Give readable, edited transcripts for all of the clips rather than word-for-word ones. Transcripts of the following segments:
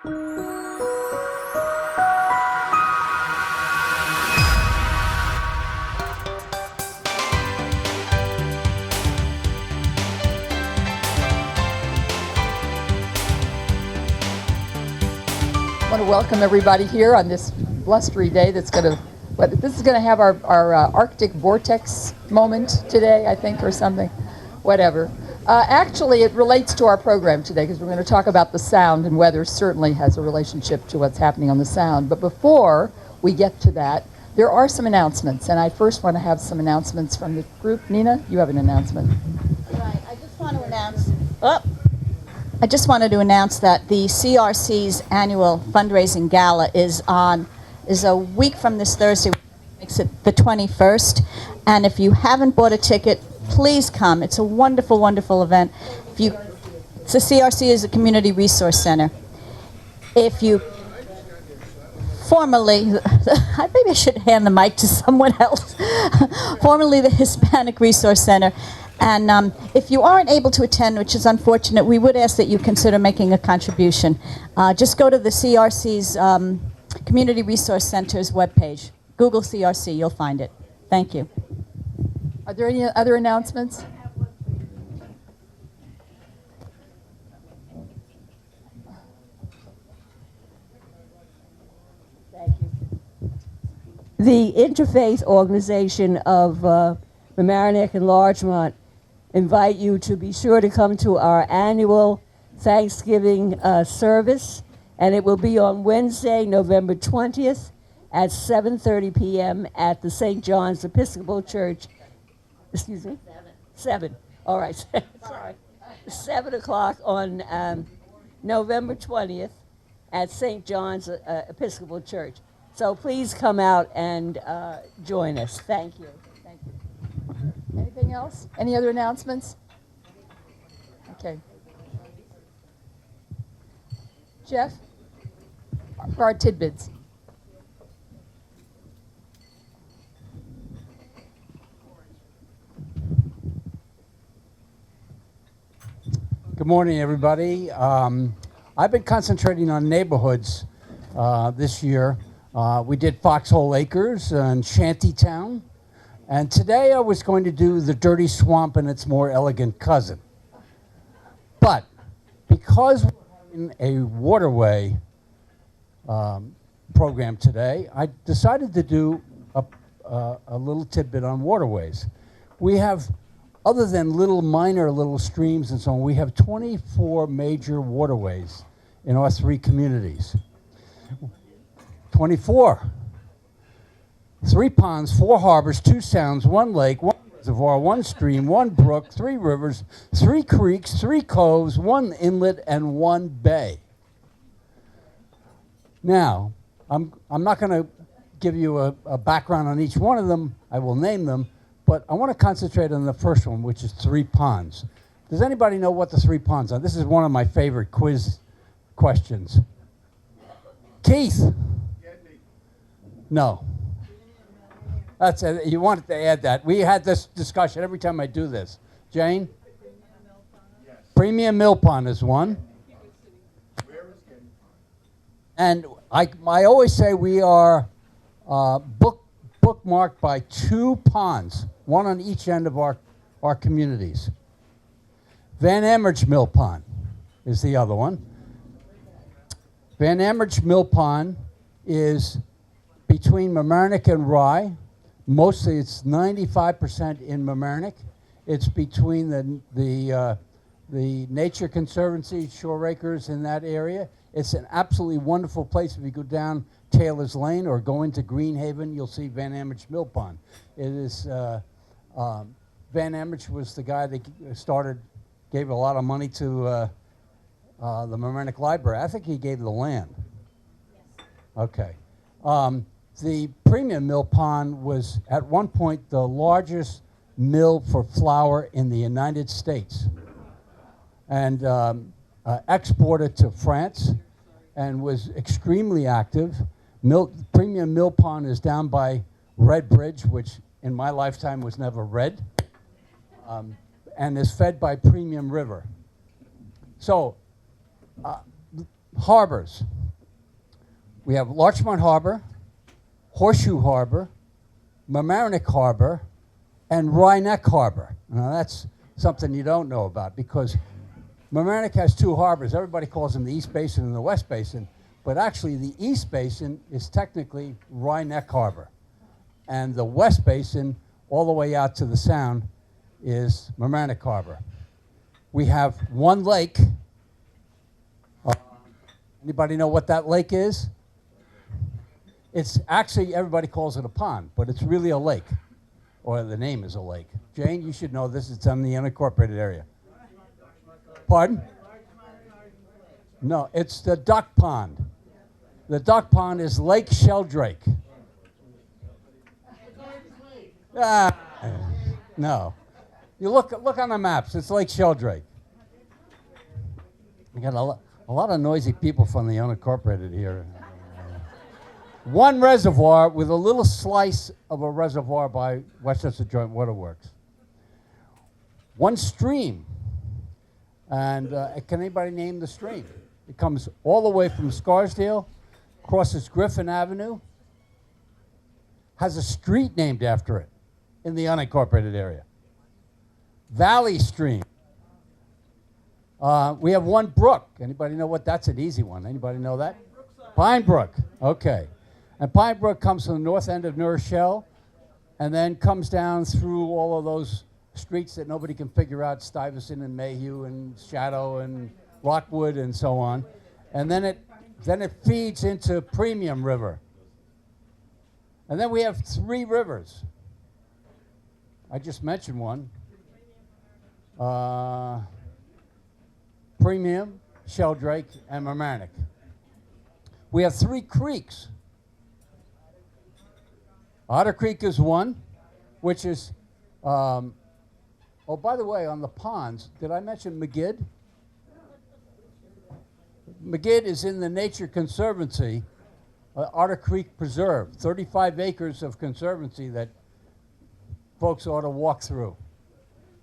I want to welcome everybody here on this blustery day this is going to have our Arctic vortex moment today, I think, or something, whatever. Actually, it relates to our program today because we're going to talk about the sound, and weather certainly has a relationship to what's happening on the sound. But before we get to that, there are some announcements, and I first want to have some announcements from the group. Nina, you have an announcement. Right, I just wanted to announce that the CRC's annual fundraising gala is a week from this Thursday, which makes it the 21st. And if you haven't bought a ticket, please come. It's a wonderful, wonderful event. The CRC is a community resource center. If you formerly, maybe I should hand the mic to someone else. Formerly the Hispanic Resource Center. And if you aren't able to attend, which is unfortunate, we would ask that you consider making a contribution. Just go to the CRC's Community Resource Center's webpage. Google CRC, you'll find it. Thank you. Are there any other announcements? Thank you. The Interfaith Organization of Mamaroneck and Larchmont invite you to be sure to come to our annual Thanksgiving service, and it will be on Wednesday, November 20th at 7:30 p.m. at the St. John's Episcopal Church. Excuse me? 7. All right. Sorry. 7 o'clock on November 20th at St. John's Episcopal Church. So please come out and join us. Thank you. Thank you. Anything else? Any other announcements? Okay. Jeff, for our tidbits. Good morning, everybody. I've been concentrating on neighborhoods this year. We did Foxhole Acres and Shantytown. And today I was going to do the Dirty Swamp and its more elegant cousin. But because we're having a waterway program today, I decided to do a little tidbit on waterways. We have, other than minor little streams and so on, we have 24 major waterways in our 3 communities. 24. 3 ponds, 4 harbors, 2 sounds, 1 lake, 1 reservoir, 1 stream, 1 brook, 3 rivers, 3 creeks, 3 coves, 1 inlet, and 1 bay. Now, I'm not going to give you a background on each one of them. I will name them, but I want to concentrate on the first one, which is 3 ponds. Does anybody know what the 3 ponds are? This is one of my favorite quiz questions. Keith? No. That's it. You wanted to add that. We had this discussion every time I do this. Jane? Yes. Premium Mill Pond is one. And I always say we are bookmarked by 2 ponds, 1 on each end of our communities. Van Emmerich Mill Pond is the other one. Van Emmerich Mill Pond is between Mamaroneck and Rye. Mostly it's 95% in Mamaroneck. It's between the Nature Conservancy, Shore Acres in that area. It's an absolutely wonderful place. If you go down Taylor's Lane or go into Greenhaven, you'll see Van Emmerich Mill Pond. It is, Van Emmerich was the guy that gave a lot of money to the Mamaroneck Library. I think he gave the land. Yes. Okay. The Premium Mill Pond was at one point the largest mill for flour in the United States, and exported to France and was extremely active. Premium Mill Pond is down by Red Bridge, which in my lifetime was never red, and is fed by Premium River. So, harbors. We have Larchmont Harbor, Horseshoe Harbor, Mamaroneck Harbor, and Mamaroneck Harbor. Now that's something you don't know about because Mamaroneck has two harbors. Everybody calls them the East Basin and the West Basin, but actually the East Basin is technically Mamaroneck Harbor, and the West Basin, all the way out to the Sound, is Mamaroneck Harbor. We have one lake. Anybody know what that lake is? It's actually, everybody calls it a pond, but it's really a lake, or the name is a lake. Jane, you should know this. It's in the unincorporated area. Pardon? No, it's the duck pond. The duck pond is Lake Sheldrake. Ah, no. You look on the maps. It's Lake Sheldrake. We got a lot of noisy people from the unincorporated here. One reservoir with a little slice of a reservoir by Westchester Joint Waterworks. One stream. And can anybody name the stream? It comes all the way from Scarsdale, crosses Griffin Avenue, has a street named after it in the unincorporated area. Valley Stream. We have one brook. Anybody know what? That's an easy one. Anybody know that? Pine Brook. Okay. And Pine Brook comes from the north end of New Rochelle and then comes down through all of those streets that nobody can figure out, Stuyvesant and Mayhew and Shadow and Rockwood and so on. And then it feeds into Premium River. And then we have three rivers. I just mentioned one. Premium, Sheldrake, and Mamaroneck. We have three creeks. Otter Creek is one, which is, oh, by the way, on the ponds, did I mention McGidd? McGidd is in the Nature Conservancy, Otter Creek Preserve, 35 acres of conservancy that folks ought to walk through.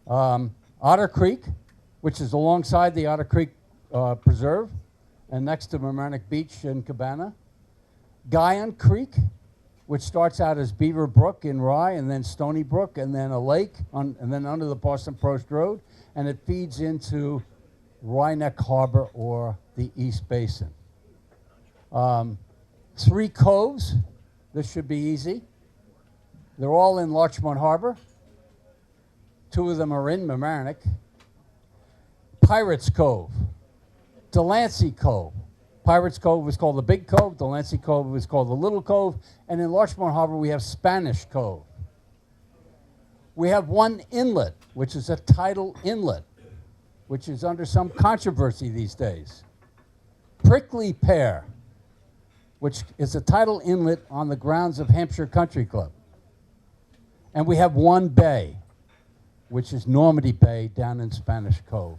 Otter Creek, which is alongside the Otter Creek Preserve and next to Mamaroneck Beach and Cabana. Guyon Creek, which starts out as Beaver Brook in Rye and then Stony Brook and then a lake and then under the Boston Post Road, and it feeds into Mamaroneck Harbor or the East Basin. Three coves. This should be easy. They're all in Larchmont Harbor. Two of them are in Mamaroneck. Pirates Cove, Delancey Cove. Pirates Cove was called the Big Cove, Delancey Cove was called the Little Cove, and in Larchmont Harbor we have Spanish Cove. We have one inlet, which is a tidal inlet, which is under some controversy these days. Prickly Pear, which is a tidal inlet on the grounds of Hampshire Country Club. And we have one bay, which is Normandy Bay down in Spanish Cove.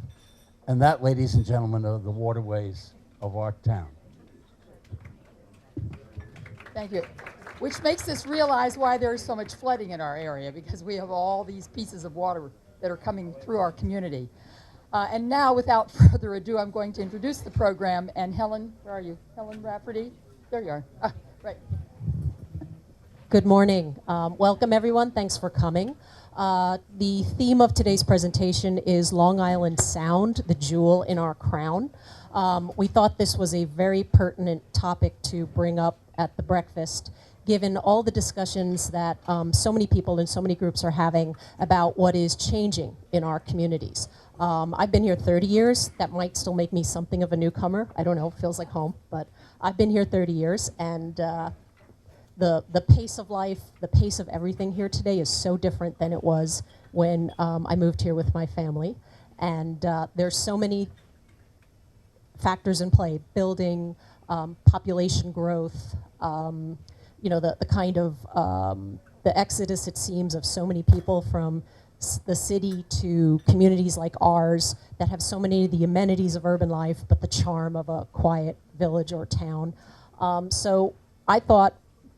And that, ladies and gentlemen, are the waterways of our town. Thank you. Which makes us realize why there's so much flooding in our area, because we have all these pieces of water that are coming through our community. And now, without further ado, I'm going to introduce the program. And Helen, where are you? Helen Rafferty? There you are. Right. Good morning. Welcome, everyone. Thanks for coming. The theme of today's presentation is Long Island Sound, the jewel in our crown. We thought this was a very pertinent topic to bring up at the breakfast, given all the discussions that so many people and so many groups are having about what is changing in our communities. I've been here 30 years. That might still make me something of a newcomer. I don't know, feels like home, but I've been here 30 years, and the pace of life, the pace of everything here today is so different than it was when I moved here with my family. And there's so many factors in play: building, population growth, the kind of the exodus, it seems, of so many people from the city to communities like ours that have so many of the amenities of urban life, but the charm of a quiet village or town. So I thought,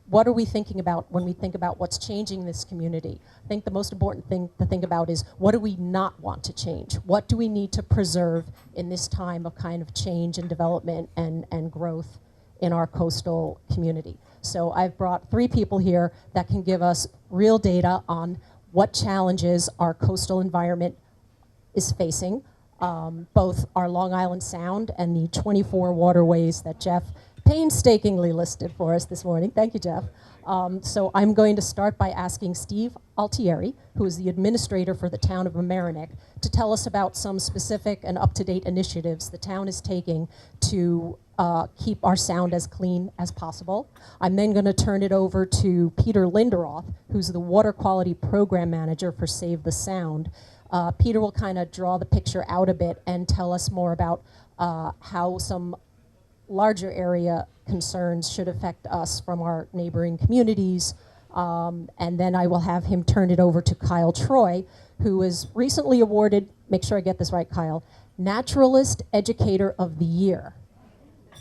what are we thinking about when we think about what's changing this community? I think the most important thing to think about is, what do we not want to change? What do we need to preserve in this time of kind of change and development and growth in our coastal community. So I've brought 3 people here that can give us real data on what challenges our coastal environment is facing, both our Long Island Sound and the 24 waterways that Jeff painstakingly listed for us this morning. Thank you, Jeff. So I'm going to start by asking Steve Altieri, who is the administrator for the town of Mamaroneck, to tell us about some specific and up-to-date initiatives the town is taking to keep our sound as clean as possible. I'm then going to turn it over to Peter Linderoth, who's the Water Quality Program Manager for Save the Sound. Peter will kind of draw the picture out a bit and tell us more about how some larger area concerns should affect us from our neighboring communities. And then I will have him turn it over to Kyle Troy, who was recently awarded, make sure I get this right, Kyle, Naturalist Educator of the Year,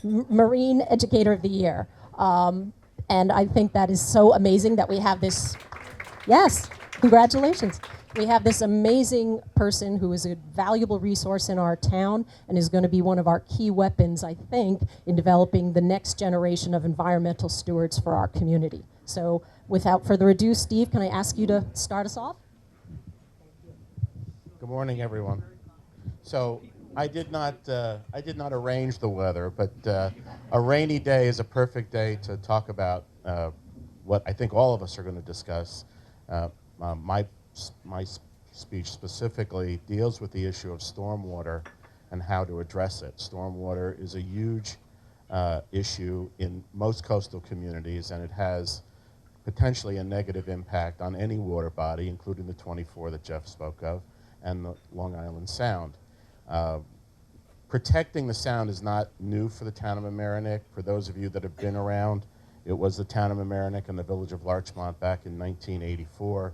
Marine Educator of the Year. And I think that is so amazing that we have this, yes, congratulations. We have this amazing person who is a valuable resource in our town and is going to be one of our key weapons, I think, in developing the next generation of environmental stewards for our community. So without further ado, Steve, can I ask you to start us off? Good morning, everyone. So I did not arrange the weather, but a rainy day is a perfect day to talk about what I think all of us are going to discuss. My speech specifically deals with the issue of stormwater and how to address it. Stormwater is a huge issue in most coastal communities, and it has potentially a negative impact on any water body, including the 24 that Jeff spoke of, and the Long Island Sound. Protecting the Sound is not new for the town of Mamaroneck. For those of you that have been around, it was the town of Mamaroneck and the village of Larchmont back in 1984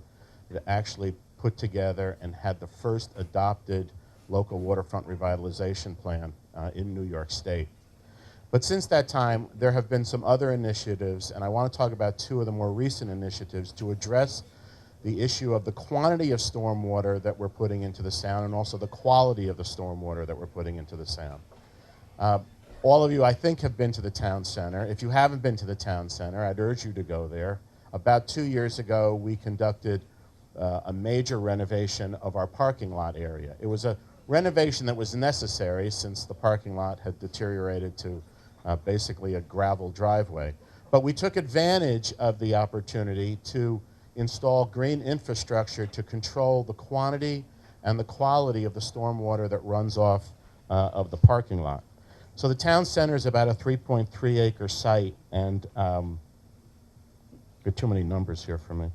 that actually put together and had the first adopted local waterfront revitalization plan in New York State. But since that time, there have been some other initiatives, and I want to talk about 2 of the more recent initiatives to address the issue of the quantity of stormwater that we're putting into the Sound and also the quality of the stormwater that we're putting into the Sound. All of you, I think, have been to the town center. If you haven't been to the town center, I'd urge you to go there. About 2 years ago, we conducted a major renovation of our parking lot area. It was a renovation that was necessary since the parking lot had deteriorated to basically a gravel driveway. But we took advantage of the opportunity to install green infrastructure to control the quantity and the quality of the stormwater that runs off of the parking lot. So the town center is about a 3.3 acre site, and got too many numbers here for me.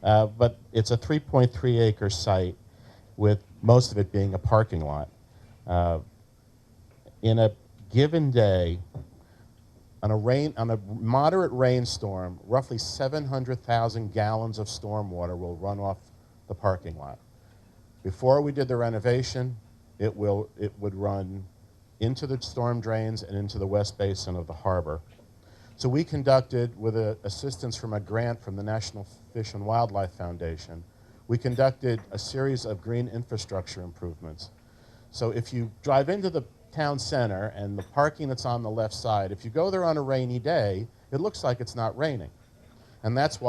But it's a 3.3 acre site with most of it being a parking lot. In a given day, on a moderate rainstorm, roughly 700,000 gallons of stormwater will run off the parking lot. Before we did the renovation, it would run into the storm drains and into the west basin of the harbor. So we conducted, with assistance from a grant from the National Fish and Wildlife Foundation, we conducted a series of green infrastructure improvements. So if you drive into the town center and the parking that's on the left side, if you go there on a rainy day, it looks like it's not raining. And that's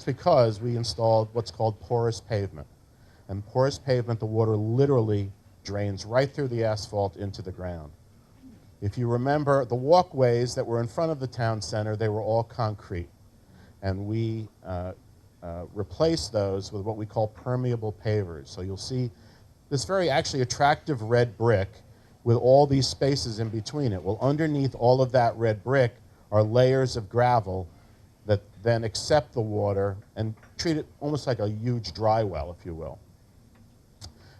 because we installed what's called porous pavement. And porous pavement, the water literally drains right through the asphalt into the ground. If you remember, the walkways that were in front of the town center, they were all concrete. And we replaced those with what we call permeable pavers. So you'll see this very actually attractive red brick with all these spaces in between it. Well, underneath all of that red brick are layers of gravel that then accept the water and treat it almost like a huge dry well, if you will.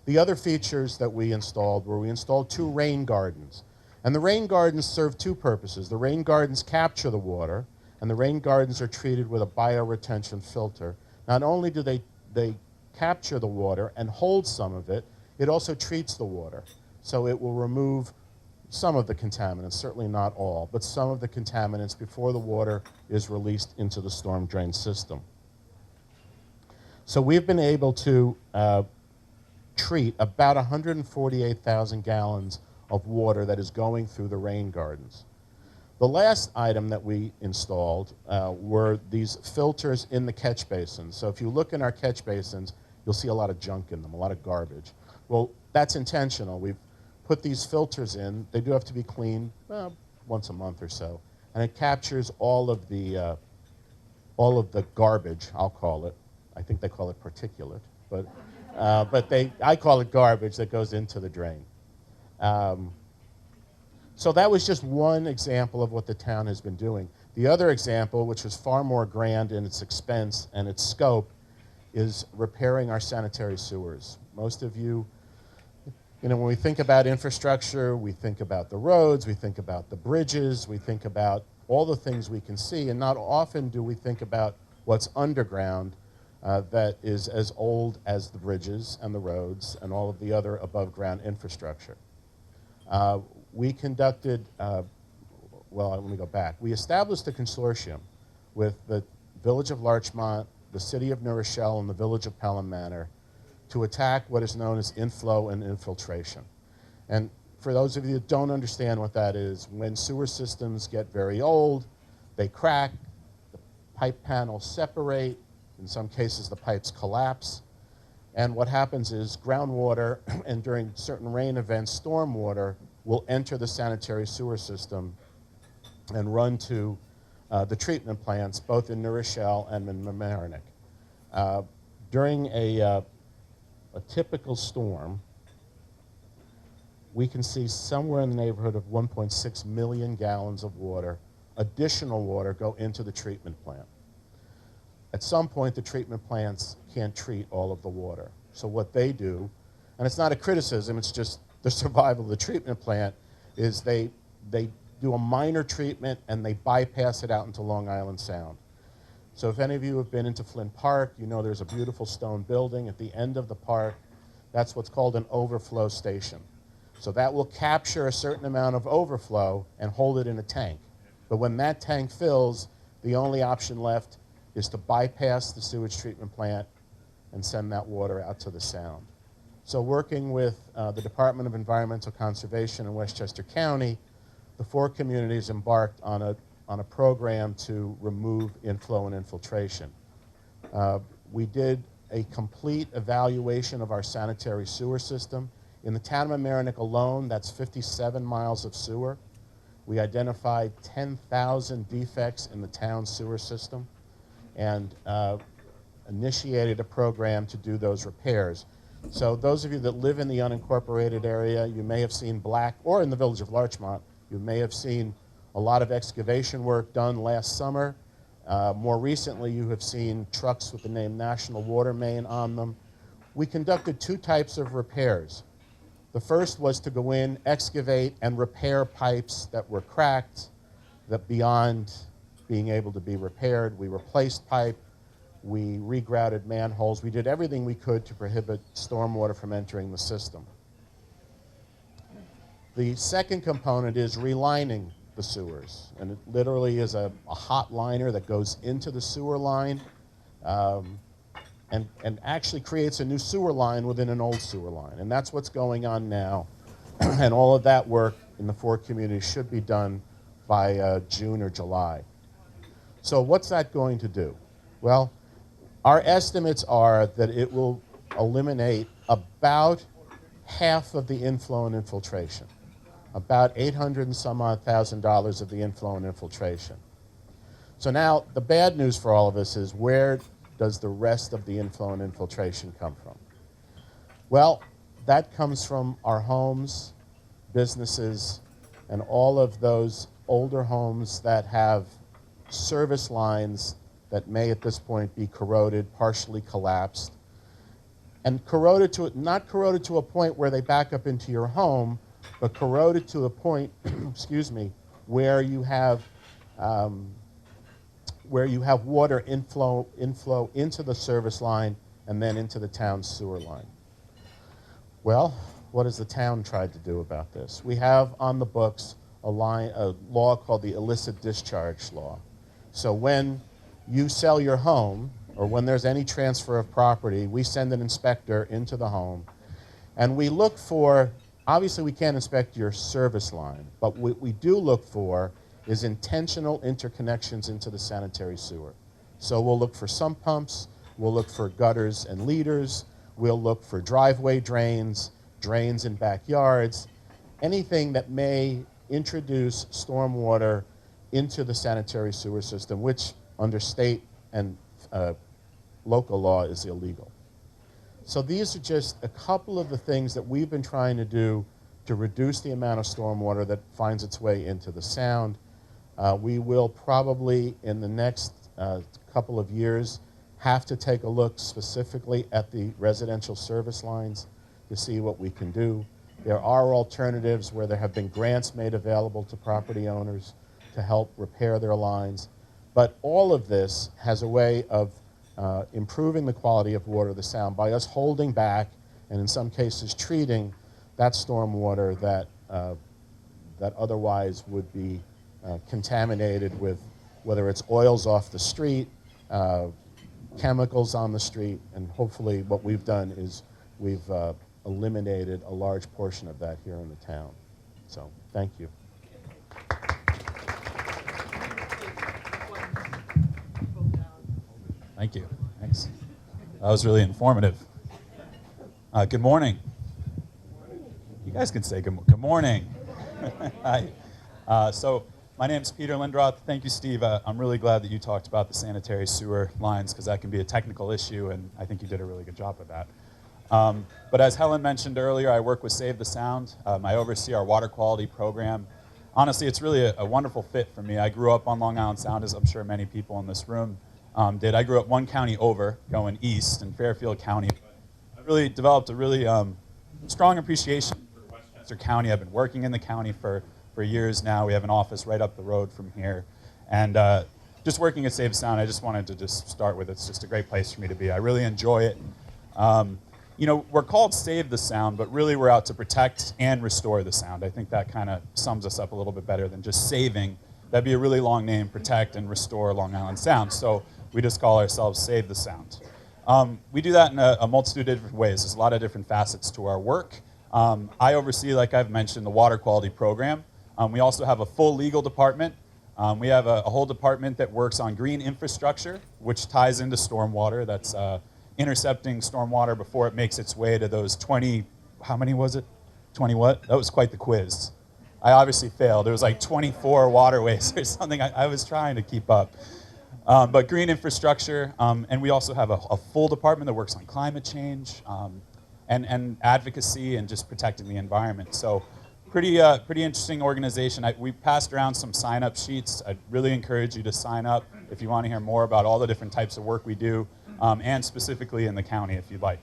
The other features that we installed were we installed 2 rain gardens. And the rain gardens serve 2 purposes. The rain gardens capture the water, and the rain gardens are treated with a bioretention filter. Not only do they capture the water and hold some of it, it also treats the water. So it will remove some of the contaminants, certainly not all, but some of the contaminants before the water is released into the storm drain system. So we've been able to treat about 148,000 gallons of water that is going through the rain gardens. The last item that we installed were these filters in the catch basins. So if you look in our catch basins, you'll see a lot of junk in them, a lot of garbage. Well, that's intentional. We've put these filters in. They do have to be cleaned once a month or so, and it captures all of the garbage, I'll call it. I think they call it particulate, but I call it garbage that goes into the drain. So that was just one example of what the town has been doing. The other example, which was far more grand in its expense and its scope, is repairing our sanitary sewers. Most of you, when we think about infrastructure, we think about the roads, we think about the bridges, we think about all the things we can see, and not often do we think about what's underground that is as old as the bridges and the roads and all of the other above-ground infrastructure. We conducted, let me go back. We established a consortium with the Village of Larchmont, the City of New Rochelle, and the Village of Pelham Manor to attack what is known as inflow and infiltration. And for those of you that don't understand what that is, when sewer systems get very old, they crack, the pipe panels separate, in some cases the pipes collapse, and what happens is groundwater and during certain rain events, stormwater will enter the sanitary sewer system and run to the treatment plants, both in New Rochelle and in Mamaroneck. During a typical storm, we can see somewhere in the neighborhood of 1.6 million gallons of water, additional water, go into the treatment plant. At some point, the treatment plants can't treat all of the water. So what they do, and it's not a criticism, it's just the survival of the treatment plant, is they do a minor treatment and they bypass it out into Long Island Sound. So if any of you have been into Flint Park, you know there's a beautiful stone building at the end of the park. That's what's called an overflow station. So that will capture a certain amount of overflow and hold it in a tank. But when that tank fills, the only option left is to bypass the sewage treatment plant and send that water out to the Sound. So working with the Department of Environmental Conservation in Westchester County, the 4 communities embarked on a program to remove inflow and infiltration. We did a complete evaluation of our sanitary sewer system. In the town of Mamaroneck alone, that's 57 miles of sewer. We identified 10,000 defects in the town sewer system and initiated a program to do those repairs. So those of you that live in the unincorporated area, you may have seen or in the village of Larchmont, you may have seen a lot of excavation work done last summer. More recently, you have seen trucks with the name National Water Main on them. We conducted 2 types of repairs. The first was to go in, excavate, and repair pipes that were cracked, that beyond being able to be repaired. We replaced pipe, we regrouted manholes. We did everything we could to prohibit stormwater from entering the system. The second component is relining the sewers, and it literally is a hot liner that goes into the sewer line and actually creates a new sewer line within an old sewer line. And that's what's going on now. And all of that work in the 4 communities should be done by June or July. So what's that going to do? Well, our estimates are that it will eliminate about half of the inflow and infiltration, about $800 and some odd thousand of the inflow and infiltration. So now the bad news for all of us is, where does the rest of the inflow and infiltration come from? Well, that comes from our homes, businesses, and all of those older homes that have service lines that may at this point be corroded, partially collapsed, and corroded to not corroded to a point where they back up into your home, but corroded to a point, excuse me, where you have water inflow into the service line and then into the town's sewer line. Well, what has the town tried to do about this? We have on the books a law called the illicit discharge law. So when you sell your home, or when there's any transfer of property, we send an inspector into the home, and we look for, obviously we can't inspect your service line, but what we do look for is intentional interconnections into the sanitary sewer. So we'll look for sump pumps, we'll look for gutters and leaders, we'll look for driveway drains, drains in backyards, anything that may introduce stormwater into the sanitary sewer system, which under state and local law is illegal. So these are just a couple of the things that we've been trying to do to reduce the amount of stormwater that finds its way into the sound. We will probably, in the next couple of years, have to take a look specifically at the residential service lines to see what we can do. There are alternatives where there have been grants made available to property owners to help repair their lines. But all of this has a way of improving the quality of water, the sound, by us holding back and in some cases treating that storm water that, that otherwise would be contaminated with whether it's oils off the street, chemicals on the street, and hopefully what we've done is we've eliminated a large portion of that here in the town. So thank you. Thank you. Thanks. That was really informative. Good morning. You guys can say good morning. Hi. So my name is Peter Lindroth. Thank you, Steve. I'm really glad that you talked about the sanitary sewer lines because that can be a technical issue, and I think you did a really good job with that. But as Helen mentioned earlier, I work with Save the Sound. I oversee our water quality program. Honestly, it's really a wonderful fit for me. I grew up on Long Island Sound, as I'm sure many people in this room did. I grew up one county over, going east in Fairfield County. But I really developed a really strong appreciation for Westchester County. I've been working in the county for years now. We have an office right up the road from here. And just working at Save the Sound, I just wanted to just start with it's just a great place for me to be. I really enjoy it. You know, we're called Save the Sound, but really we're out to protect and restore the sound. I think that kind of sums us up a little bit better than just saving. That'd be a really long name, protect and restore Long Island Sound. So we just call ourselves Save the Sound. We do that in a multitude of different ways. There's a lot of different facets to our work. I oversee, like I've mentioned, the water quality program. We also have a full legal department. We have a whole department that works on green infrastructure, which ties into stormwater. That's intercepting stormwater before it makes its way to those 20, how many was it? 20 what? That was quite the quiz. I obviously failed. It was like 24 waterways or something. I was trying to keep up. But green infrastructure, and we also have a full department that works on climate change and advocacy and just protecting the environment. So pretty interesting organization. We passed around some sign-up sheets. I'd really encourage you to sign up if you want to hear more about all the different types of work we do, and specifically in the county if you'd like,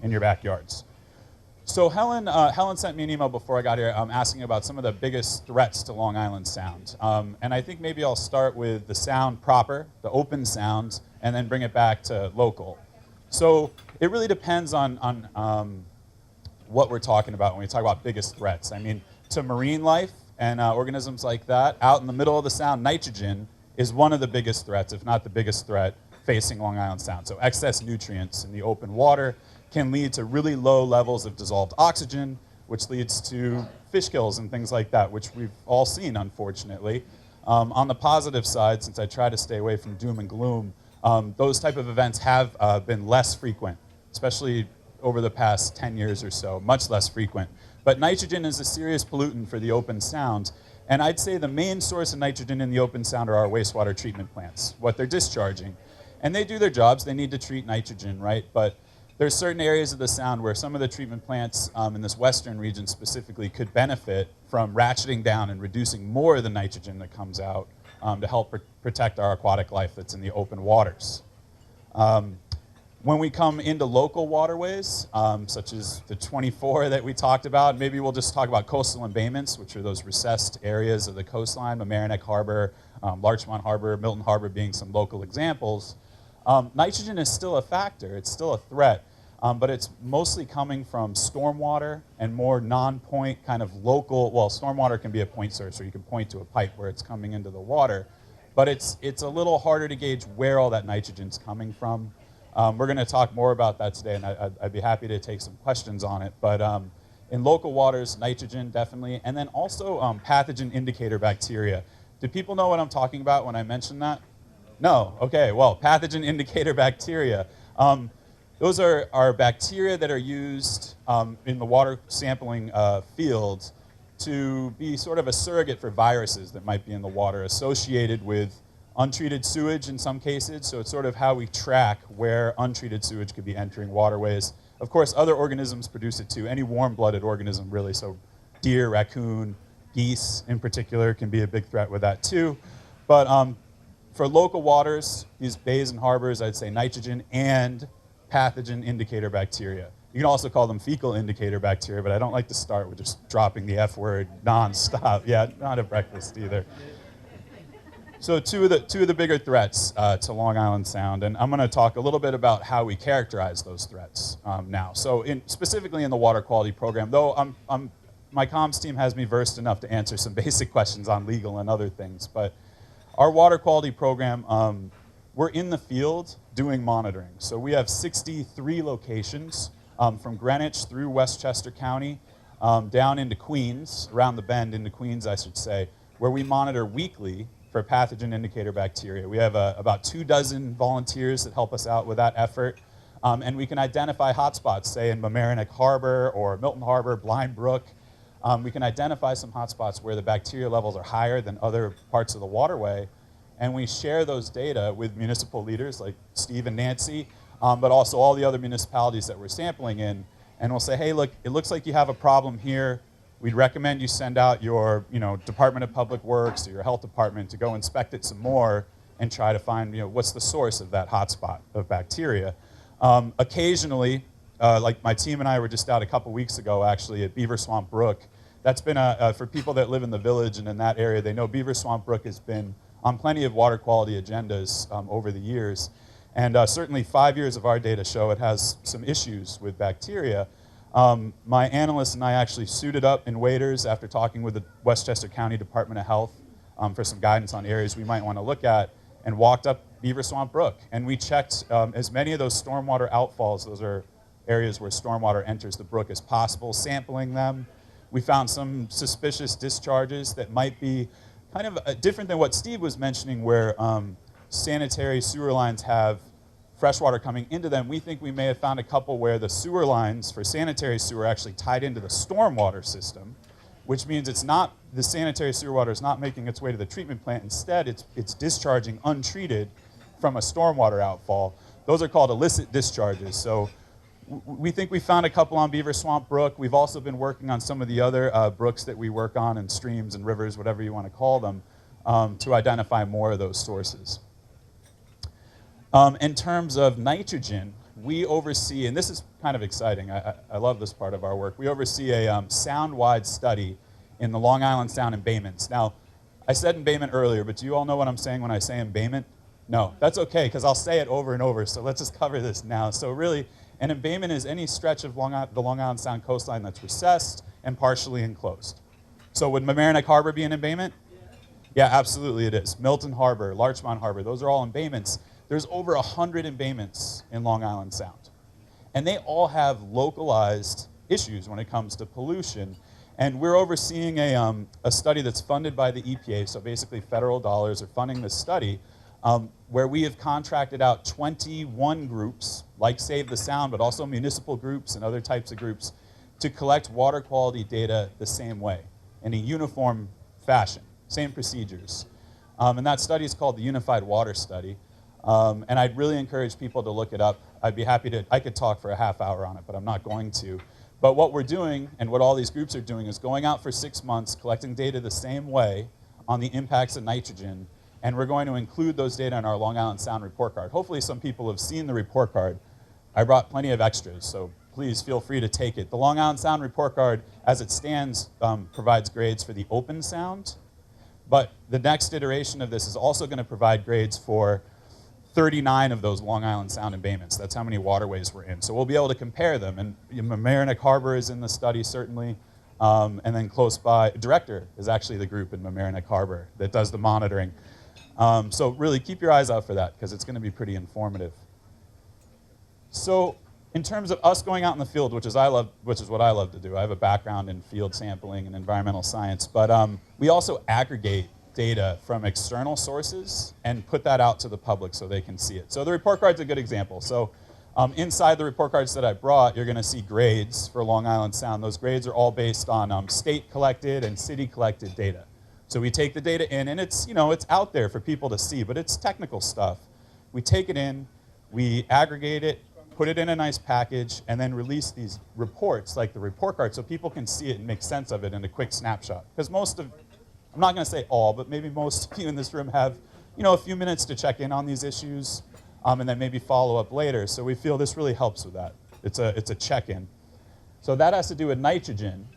in your backyards. So Helen sent me an email before I got here asking about some of the biggest threats to Long Island Sound. And I think maybe I'll start with the sound proper, the open sound, and then bring it back to local. So it really depends on what we're talking about when we talk about biggest threats. I mean, to marine life and organisms like that, out in the middle of the sound, nitrogen is one of the biggest threats, if not the biggest threat, facing Long Island Sound. So excess nutrients in the open water can lead to really low levels of dissolved oxygen, which leads to fish kills and things like that, which we've all seen, unfortunately. On the positive side, since I try to stay away from doom and gloom, those type of events have been less frequent, especially over the past 10 years or so, much less frequent. But nitrogen is a serious pollutant for the open sound, and I'd say the main source of nitrogen in the open sound are our wastewater treatment plants, what they're discharging. And they do their jobs, they need to treat nitrogen, right? But there's certain areas of the sound where some of the treatment plants in this western region specifically could benefit from ratcheting down and reducing more of the nitrogen that comes out to help protect our aquatic life that's in the open waters. When we come into local waterways, such as the 24 that we talked about, maybe we'll just talk about coastal embayments, which are those recessed areas of the coastline, Mamaroneck Harbor, Larchmont Harbor, Milton Harbor being some local examples. Nitrogen is still a factor, it's still a threat, but it's mostly coming from stormwater and more non-point kind of local, well, stormwater can be a point source, or you can point to a pipe where it's coming into the water, but it's a little harder to gauge where all that nitrogen's coming from. We're going to talk more about that today, and I'd be happy to take some questions on it, but in local waters, nitrogen definitely, and then also pathogen indicator bacteria. Did people know what I'm talking about when I mentioned that? No? Okay, well, pathogen indicator bacteria. Those are bacteria that are used in the water sampling field to be sort of a surrogate for viruses that might be in the water associated with untreated sewage in some cases. So it's sort of how we track where untreated sewage could be entering waterways. Of course, other organisms produce it too. Any warm-blooded organism, really. So deer, raccoon, geese in particular can be a big threat with that too. But for local waters, these bays and harbors, I'd say nitrogen and pathogen indicator bacteria. You can also call them fecal indicator bacteria, but I don't like to start with just dropping the F word nonstop. Yeah, not at breakfast either. So two of the bigger threats to Long Island Sound, and I'm going to talk a little bit about how we characterize those threats now. So specifically in the water quality program, though my comms team has me versed enough to answer some basic questions on legal and other things, but our water quality program, we're in the field doing monitoring. So we have 63 locations from Greenwich through Westchester County down into Queens, around the bend into Queens, I should say, where we monitor weekly for pathogen indicator bacteria. We have about 24 volunteers that help us out with that effort. And we can identify hotspots, say in Mamaroneck Harbor or Milton Harbor, Blind Brook. We can identify some hotspots where the bacteria levels are higher than other parts of the waterway. And we share those data with municipal leaders like Steve and Nancy, but also all the other municipalities that we're sampling in. And we'll say, hey, look, it looks like you have a problem here. We'd recommend you send out your Department of Public Works or your health department to go inspect it some more and try to find what's the source of that hotspot of bacteria. Occasionally, like my team and I were just out a couple weeks ago actually at Beaver Swamp Brook. That's been, for people that live in the village and in that area, they know Beaver Swamp Brook has been on plenty of water quality agendas over the years. And certainly 5 years of our data show it has some issues with bacteria. My analyst and I actually suited up in waders after talking with the Westchester County Department of Health for some guidance on areas we might want to look at, and walked up Beaver Swamp Brook. And we checked as many of those stormwater outfalls, those are areas where stormwater enters the brook, as possible, sampling them. We found some suspicious discharges that might be kind of different than what Steve was mentioning, where sanitary sewer lines have freshwater coming into them. We think we may have found a couple where the sewer lines for sanitary sewer are actually tied into the stormwater system, which means it's not, the sanitary sewer water is not making its way to the treatment plant. Instead, it's discharging untreated from a stormwater outfall. Those are called illicit discharges. So we think we found a couple on Beaver Swamp Brook. We've also been working on some of the other brooks that we work on, and streams and rivers, whatever you want to call them, to identify more of those sources. In terms of nitrogen, we oversee, and this is kind of exciting, I love this part of our work, we oversee a sound-wide study in the Long Island Sound embayments. Now, I said embayment earlier, but do you all know what I'm saying when I say embayment? No, that's okay, because I'll say it over and over, so let's just cover this now. So really, an embayment is any stretch of the Long Island Sound coastline that's recessed and partially enclosed. So would Mamaroneck Harbor be an embayment? Yeah, absolutely it is. Milton Harbor, Larchmont Harbor, those are all embayments. There's over 100 embayments in Long Island Sound. And they all have localized issues when it comes to pollution. And we're overseeing a study that's funded by the EPA, so basically federal dollars are funding this study, where we have contracted out 21 groups, like Save the Sound, but also municipal groups and other types of groups, to collect water quality data the same way, in a uniform fashion, same procedures. And that study is called the Unified Water Study. And I'd really encourage people to look it up. I'd be happy to, I could talk for a half hour on it, but I'm not going to. But what we're doing, and what all these groups are doing, is going out for 6 months, collecting data the same way on the impacts of nitrogen, and we're going to include those data in our Long Island Sound report card. Hopefully some people have seen the report card. I brought plenty of extras, so please feel free to take it. The Long Island Sound report card, as it stands, provides grades for the open sound, but the next iteration of this is also going to provide grades for 39 of those Long Island Sound embayments. That's how many waterways we're in. So we'll be able to compare them. And Mamaroneck Harbor is in the study, certainly. And then close by, Director is actually the group in Mamaroneck Harbor that does the monitoring. So really keep your eyes out for that, because it's going to be pretty informative. So in terms of us going out in the field, which is what I love to do. I have a background in field sampling and environmental science, but we also aggregate data from external sources and put that out to the public so they can see it. So the report card's a good example. So inside the report cards that I brought, you're going to see grades for Long Island Sound. Those grades are all based on state collected and city collected data. So we take the data in, and it's, it's out there for people to see, but it's technical stuff. We take it in, we aggregate it, put it in a nice package, and then release these reports, like the report card, so people can see it and make sense of it in a quick snapshot. Because I'm not going to say all, but maybe most of you in this room have, a few minutes to check in on these issues, and then maybe follow up later. So we feel this really helps with that. It's a check-in. So that has to do with nitrogen.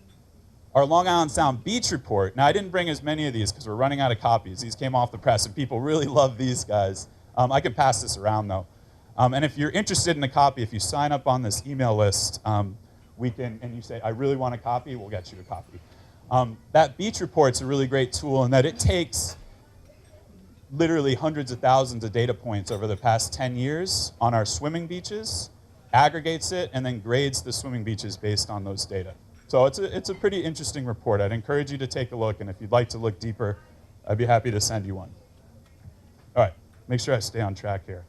Our Long Island Sound Beach report. Now, I didn't bring as many of these because we're running out of copies. These came off the press, and people really love these guys. I can pass this around, though. And if you're interested in a copy, if you sign up on this email list, and you say, I really want a copy, we'll get you a copy. That beach report's a really great tool in that it takes literally hundreds of thousands of data points over the past 10 years on our swimming beaches, aggregates it, and then grades the swimming beaches based on those data. So it's a pretty interesting report. I'd encourage you to take a look, and if you'd like to look deeper, I'd be happy to send you one. All right, make sure I stay on track here.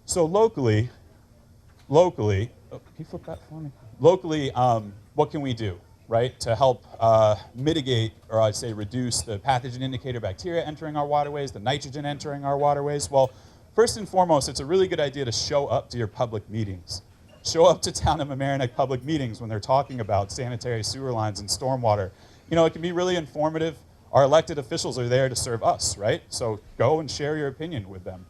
So locally, oh, can you flip that for me? Locally, what can we do, right, to help mitigate, or I'd say reduce, the pathogen indicator bacteria entering our waterways, the nitrogen entering our waterways? Well, first and foremost, it's a really good idea to show up to your public meetings. Show up to Town of Mamaroneck public meetings when they're talking about sanitary sewer lines and stormwater. It can be really informative. Our elected officials are there to serve us, right? So go and share your opinion with them.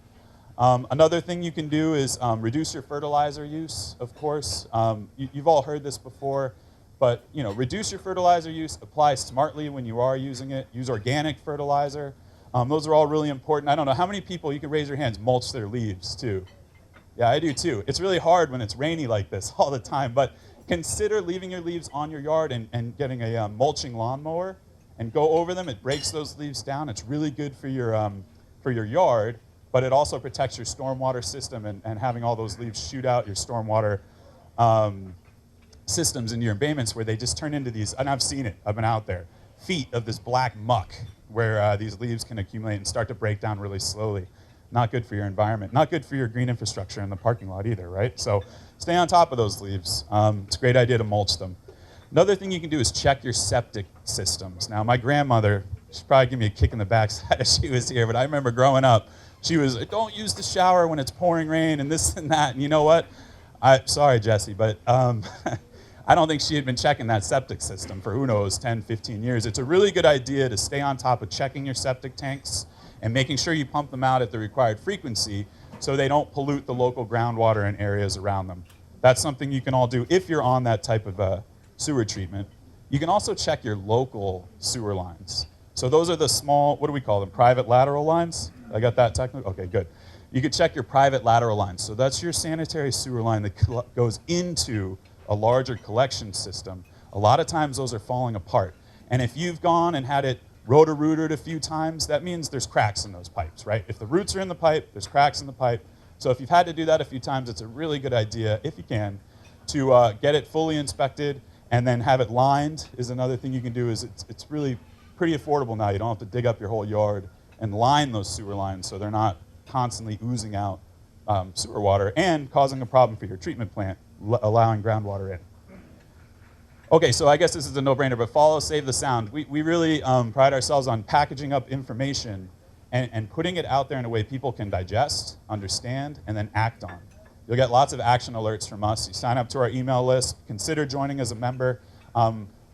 Another thing you can do is reduce your fertilizer use, of course. You've all heard this before, but reduce your fertilizer use, apply smartly when you are using it, use organic fertilizer. Those are all really important. I don't know how many people, you can raise your hands, mulch their leaves too. Yeah, I do too. It's really hard when it's rainy like this all the time, but consider leaving your leaves on your yard and getting a mulching lawnmower and go over them. It breaks those leaves down. It's really good for your yard, but it also protects your stormwater system, and having all those leaves shoot out your stormwater systems into your embayments where they just turn into these, and I've seen it, I've been out there, feet of this black muck where these leaves can accumulate and start to break down really slowly. Not good for your environment. Not good for your green infrastructure in the parking lot either, right? So stay on top of those leaves. It's a great idea to mulch them. Another thing you can do is check your septic systems. Now, my grandmother, she'd probably give me a kick in the backside if she was here, but I remember growing up, she was, don't use the shower when it's pouring rain and this and that. And you know what? Sorry, Jesse, but I don't think she had been checking that septic system for, who knows, 10, 15 years. It's a really good idea to stay on top of checking your septic tanks and making sure you pump them out at the required frequency so they don't pollute the local groundwater and areas around them. That's something you can all do if you're on that type of sewer treatment. You can also check your local sewer lines. So those are the small, what do we call them, private lateral lines? I got that technical? Okay, good. You could check your private lateral lines. So that's your sanitary sewer line that goes into a larger collection system. A lot of times those are falling apart. And if you've gone and had it rotor-rooted a few times, that means there's cracks in those pipes, right? If the roots are in the pipe, there's cracks in the pipe. So if you've had to do that a few times, it's a really good idea, if you can, to get it fully inspected and then have it lined is another thing you can do. Is it's really pretty affordable now. You don't have to dig up your whole yard and line those sewer lines so they're not constantly oozing out sewer water and causing a problem for your treatment plant, allowing groundwater in. Okay, so I guess this is a no-brainer, but follow, save the sound. We really pride ourselves on packaging up information and putting it out there in a way people can digest, understand, and then act on. You'll get lots of action alerts from us. You sign up to our email list, consider joining as a member.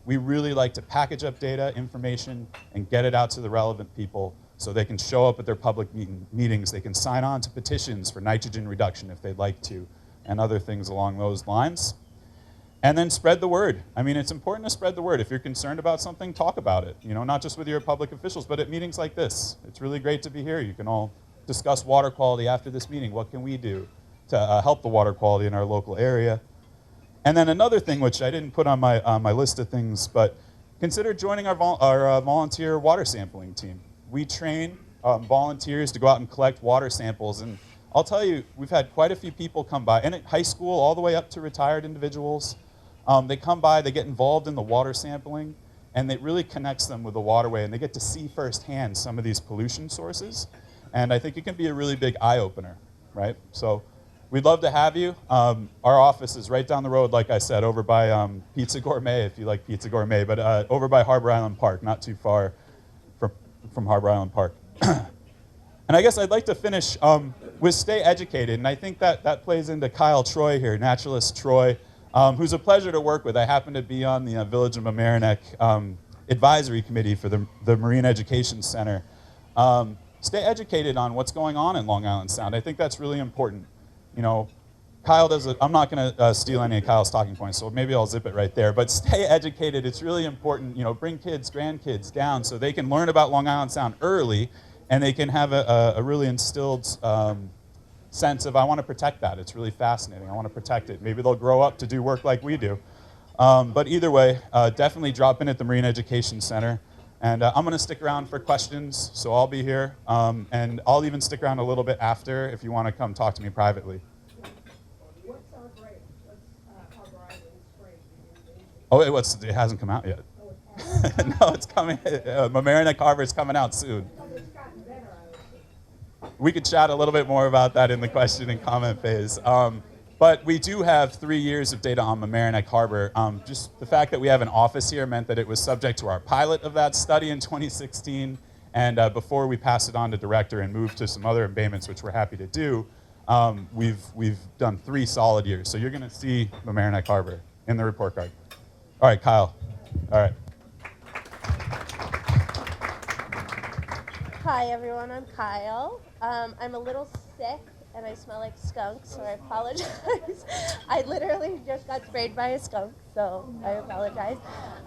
We really like to package up data, information, and get it out to the relevant people so they can show up at their public meetings. They can sign on to petitions for nitrogen reduction if they'd like to, and other things along those lines. And then spread the word. I mean, it's important to spread the word. If you're concerned about something, talk about it. Not just with your public officials, but at meetings like this. It's really great to be here. You can all discuss water quality after this meeting. What can we do to help the water quality in our local area? And then another thing, which I didn't put on my list of things, but consider joining our volunteer water sampling team. We train volunteers to go out and collect water samples. And I'll tell you, we've had quite a few people come by, and at high school all the way up to retired individuals. They come by, they get involved in the water sampling, and it really connects them with the waterway, and they get to see firsthand some of these pollution sources. And I think it can be a really big eye-opener, right? So we'd love to have you. Our office is right down the road, like I said, over by Pizza Gourmet, if you like Pizza Gourmet, but over by Harbor Island Park, not too far from Harbor Island Park. And I guess I'd like to finish with stay educated, and I think that plays into Kyle Troy here, naturalist Troy, who's a pleasure to work with. I happen to be on the Village of Mamaroneck advisory committee for the Marine Education Center. Stay educated on what's going on in Long Island Sound. I think that's really important. You know, Kyle I'm not going to steal any of Kyle's talking points, so maybe I'll zip it right there. But stay educated. It's really important. You know, bring kids, grandkids down so they can learn about Long Island Sound early, and they can have a really instilled sense of, I want to protect that. It's really fascinating. I want to protect it. Maybe they'll grow up to do work like we do. But either way, definitely drop in at the Marine Education Center. And I'm going to stick around for questions, so I'll be here. And I'll even stick around a little bit after if you want to come talk to me privately. What's our grade? What's Harbor Island's grade? Oh, it hasn't come out yet. No, it's coming. Mamaroneck Harbor is coming out soon. We could chat a little bit more about that in the question and comment phase. But we do have 3 years of data on Mamaroneck Harbor. Just the fact that we have an office here meant that it was subject to our pilot of that study in 2016. And before we passed it on to director and moved to some other embayments, which we're happy to do, we've done 3 solid years. So you're going to see Mamaroneck Harbor in the report card. All right, Kyle. All right. Hi everyone, I'm Kyle. I'm a little sick and I smell like skunk, so I apologize. I literally just got sprayed by a skunk, so I apologize.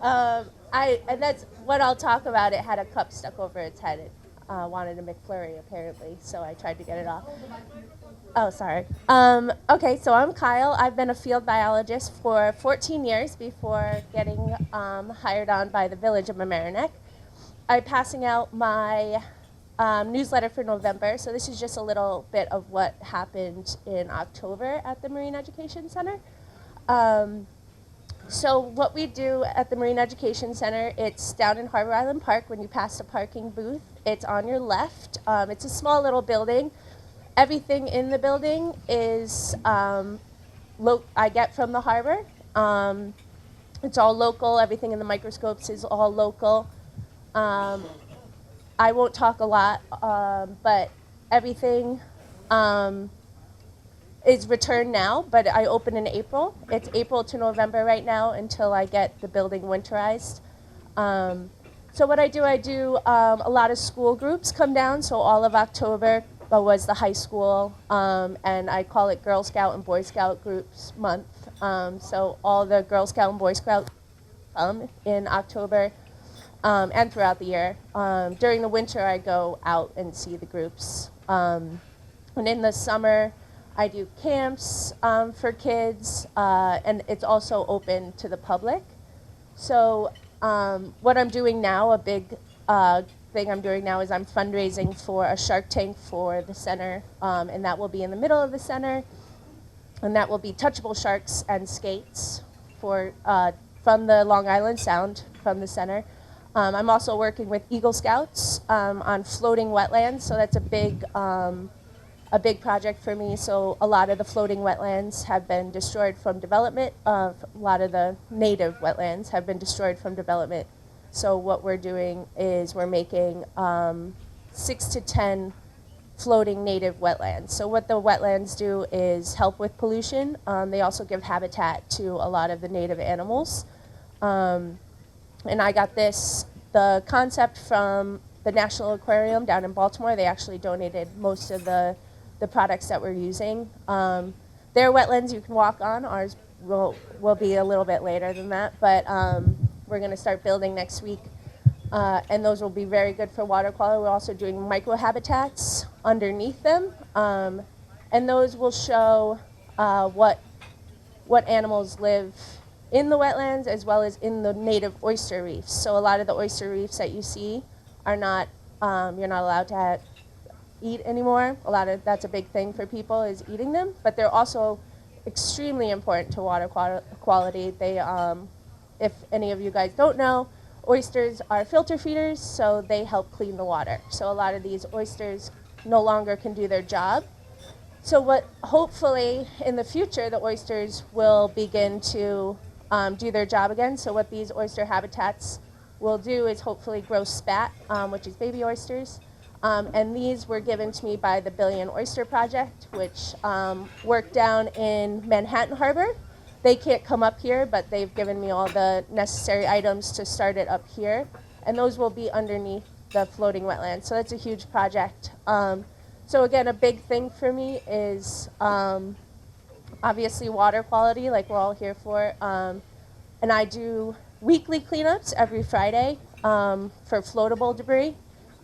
And that's what I'll talk about. It had a cup stuck over its head. It wanted a McFlurry apparently, so I tried to get it off. Oh, sorry. Okay, so I'm Kyle. I've been a field biologist for 14 years before getting hired on by the Village of Mamaroneck. I'm passing out my newsletter for November, so this is just a little bit of what happened in October at the Marine Education Center. So what we do at the Marine Education Center, it's down in Harbor Island Park when you pass the parking booth. It's on your left. It's a small little building. Everything in the building is I get from the harbor. It's all local. Everything in the microscopes is all local. I won't talk a lot, but everything is returned now, but I open in April. It's April to November right now until I get the building winterized. So what I do a lot of school groups come down, so all of October was the high school, and I call it Girl Scout and Boy Scout groups month. So all the Girl Scout and Boy Scout come in October. And throughout the year. During the winter, I go out and see the groups. And in the summer, I do camps for kids, and it's also open to the public. So what I'm doing now, a big thing I'm doing now is I'm fundraising for a shark tank for the center, and that will be in the middle of the center. And that will be touchable sharks and skates from the Long Island Sound, from the center. I'm also working with Eagle Scouts on floating wetlands, so that's a big project for me. So a lot of the floating wetlands have been destroyed from development. A lot of the native wetlands have been destroyed from development. So what we're doing is we're making 6 to 10 floating native wetlands. So what the wetlands do is help with pollution. They also give habitat to a lot of the native animals. And I got the concept from the National Aquarium down in Baltimore. They actually donated most of the products that we're using. Their wetlands you can walk on. Ours will be a little bit later than that, but we're going to start building next week. And those will be very good for water quality. We're also doing microhabitats underneath them. And those will show what animals live in the wetlands as well as in the native oyster reefs. So a lot of the oyster reefs that you see are not, you're not allowed to eat anymore. That's a big thing for people, is eating them, but they're also extremely important to water quality. They, if any of you guys don't know, Oysters are filter feeders, so they help clean the water. So a lot of these oysters no longer can do their job. So what hopefully in the future the oysters will begin to do their job again. So what these oyster habitats will do is hopefully grow spat, which is baby oysters. And these were given to me by the Billion Oyster Project, which worked down in Manhattan Harbor. They can't come up here, but they've given me all the necessary items to start it up here. And those will be underneath the floating wetlands. So that's a huge project. So again, a big thing for me is obviously water quality, like we're all here for. And I do weekly cleanups every Friday for floatable debris.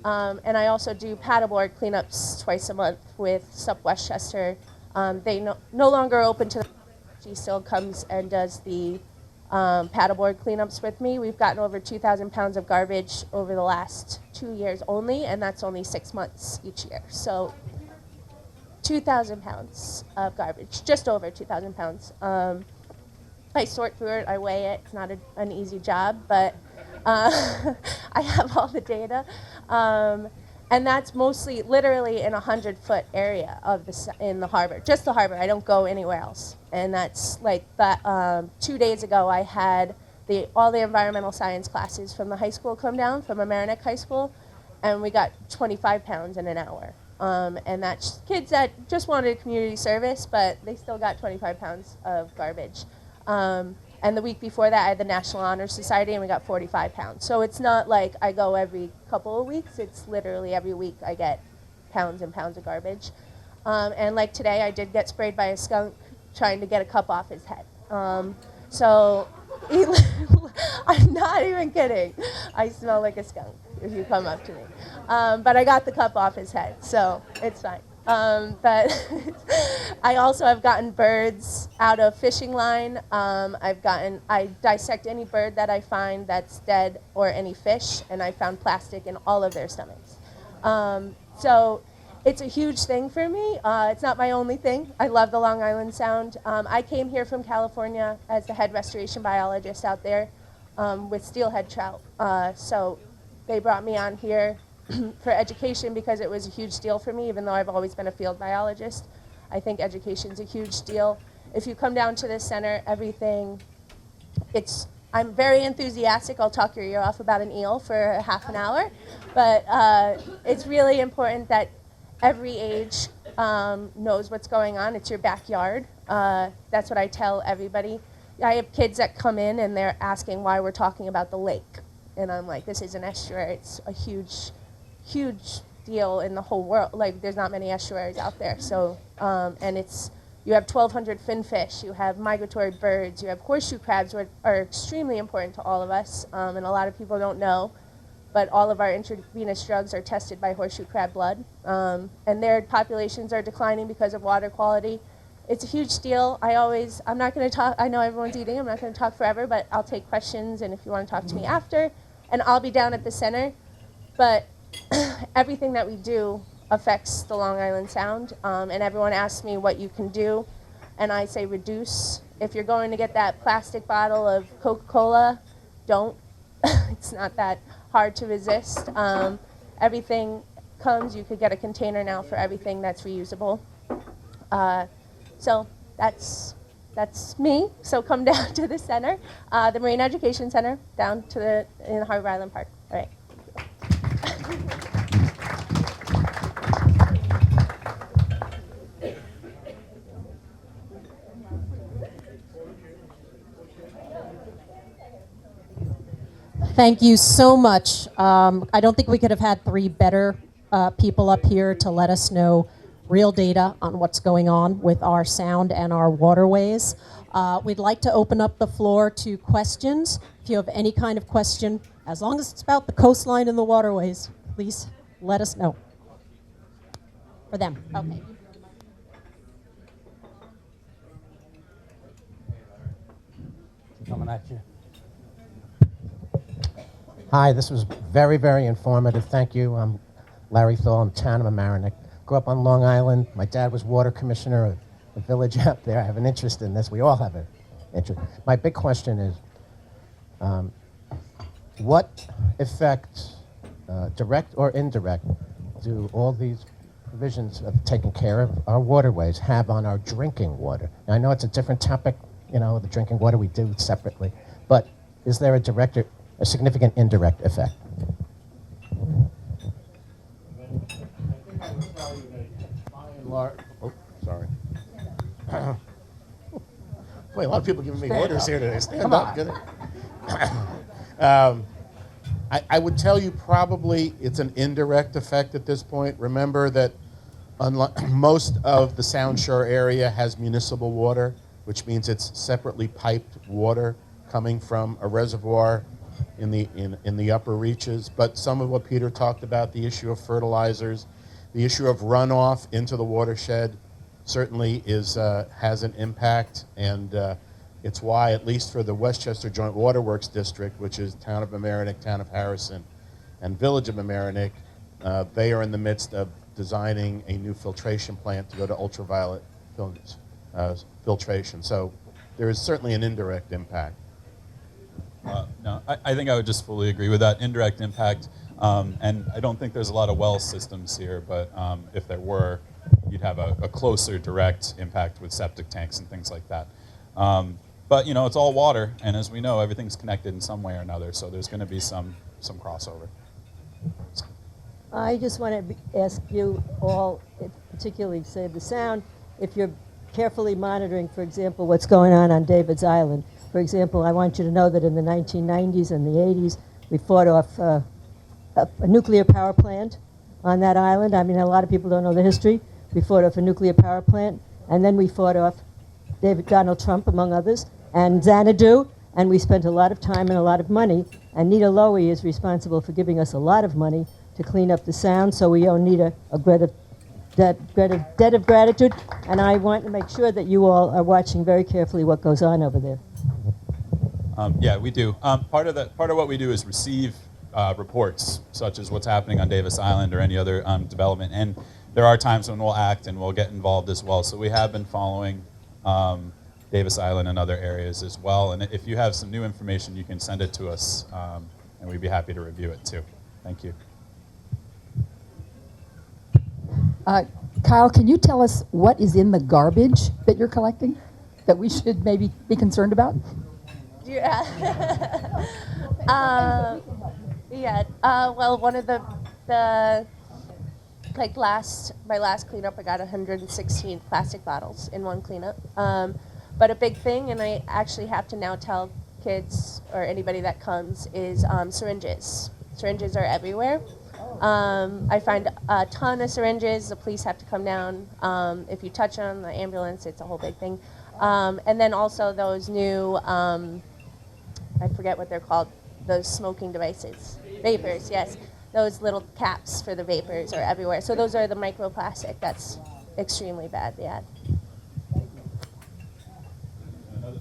And I also do paddleboard cleanups twice a month with SUP Westchester. They no longer open to the she still comes and does the paddleboard cleanups with me. We've gotten over 2,000 pounds of garbage over the last 2 years only, and that's only 6 months each year. So 2,000 pounds of garbage, just over 2,000 pounds. I sort through it, I weigh it. It's not an easy job, but I have all the data. And that's mostly literally in a 100-foot area of in the harbor, just the harbor. I don't go anywhere else. And that's like that. 2 days ago, I had all the environmental science classes from the high school come down, from Mamaroneck High School, and we got 25 pounds in an hour. And that's kids that just wanted community service, but they still got 25 pounds of garbage. And the week before that, I had the National Honor Society, and we got 45 pounds. So it's not like I go every couple of weeks. It's literally every week I get pounds and pounds of garbage. And like today, I did get sprayed by a skunk trying to get a cup off his head. So I'm not even kidding. I smell like a skunk if you come up to me. But I got the cup off his head, so it's fine. But I also have gotten birds out of fishing line. I dissect any bird that I find that's dead or any fish, and I found plastic in all of their stomachs. So it's a huge thing for me. It's not my only thing. I love the Long Island Sound. I came here from California as the head restoration biologist out there with steelhead trout. So they brought me on here for education because it was a huge deal for me, even though I've always been a field biologist. I think education's a huge deal. If you come down to this center, I'm very enthusiastic. I'll talk your ear off about an eel for half an hour, but it's really important that every age knows what's going on. It's your backyard. That's what I tell everybody. I have kids that come in and they're asking why we're talking about the lake. And I'm like, this is an estuary. It's a huge deal in the whole world. Like, there's not many estuaries out there. So, and you have 1,200 finfish, you have migratory birds, you have horseshoe crabs, which are extremely important to all of us, and a lot of people don't know, but all of our intravenous drugs are tested by horseshoe crab blood, and their populations are declining because of water quality. It's a huge deal. I'm not going to talk, I know everyone's eating, I'm not going to talk forever, but I'll take questions, and if you want to talk to me after, and I'll be down at the center, but everything that we do affects the Long Island Sound, and everyone asks me what you can do, and I say reduce. If you're going to get that plastic bottle of Coca-Cola, don't. It's not that hard to resist. Everything comes, you could get a container now for everything that's reusable. So that's me. So come down to the center, the Marine Education Center, down to in Harbor Island Park. All right. Thank you so much. I don't think we could have had three better people up here to let us know real data on what's going on with our sound and our waterways. We'd like to open up the floor to questions. If you have any kind of question, as long as it's about the coastline and the waterways, please let us know. For them, okay. Coming at you. Hi, this was very, very informative. Thank you. I'm Larry Thal. I'm town of Mamaroneck. Grew up on Long Island. My dad was water commissioner of the village out there. I have an interest in this. We all have an interest. My big question is, what effect, direct or indirect, do all these provisions of taking care of our waterways have on our drinking water? Now, I know it's a different topic, you know, the drinking water we do separately, but is there a direct or a significant indirect effect? Oh, sorry. Boy, a lot of people giving me orders here today. Stand up, get it. I would tell you probably it's an indirect effect at this point. Remember that most of the Sound Shore area has municipal water, which means it's separately piped water coming from a reservoir in the upper reaches. But some of what Peter talked about, the issue of fertilizers, the issue of runoff into the watershed, certainly has an impact, and it's why, at least for the Westchester Joint Waterworks District, which is Town of Mamaroneck, Town of Harrison, and Village of Mamaroneck, they are in the midst of designing a new filtration plant to go to ultraviolet filtration. So there is certainly an indirect impact. No, I think I would just fully agree with that indirect impact. And I don't think there's a lot of well systems here, but if there were, you'd have a closer direct impact with septic tanks and things like that. But you know, it's all water, and as we know, everything's connected in some way or another, so there's going to be some crossover. I just want to ask you all, particularly Save the Sound, if you're carefully monitoring, for example, what's going on David's Island. For example, I want you to know that in the 1990s and the 80s, we fought off a nuclear power plant on that island. I mean, a lot of people don't know the history. We fought off a nuclear power plant, and then we fought off Donald Trump, among others, and Xanadu, and we spent a lot of time and a lot of money, and Nita Lowy is responsible for giving us a lot of money to clean up the Sound, so we owe Nita a debt of gratitude, and I want to make sure that you all are watching very carefully what goes on over there. Yeah, we do. Part of what we do is receive reports, such as what's happening on Davis Island or any other development, and there are times when we'll act and we'll get involved as well. So we have been following Davis Island and other areas as well. And if you have some new information, you can send it to us, and we'd be happy to review it too. Thank you. Kyle, can you tell us what is in the garbage that you're collecting that we should maybe be concerned about? Yeah. Well, one of the my last cleanup, I got 116 plastic bottles in one cleanup. But a big thing, and I actually have to now tell kids or anybody that comes, is syringes. Syringes are everywhere. I find a ton of syringes. The police have to come down. If you touch them, the ambulance, it's a whole big thing. And then also those new, I forget what they're called, those smoking devices. Vapors, yes. Those little caps for the vapors are everywhere. So those are the microplastic. That's extremely bad, yeah.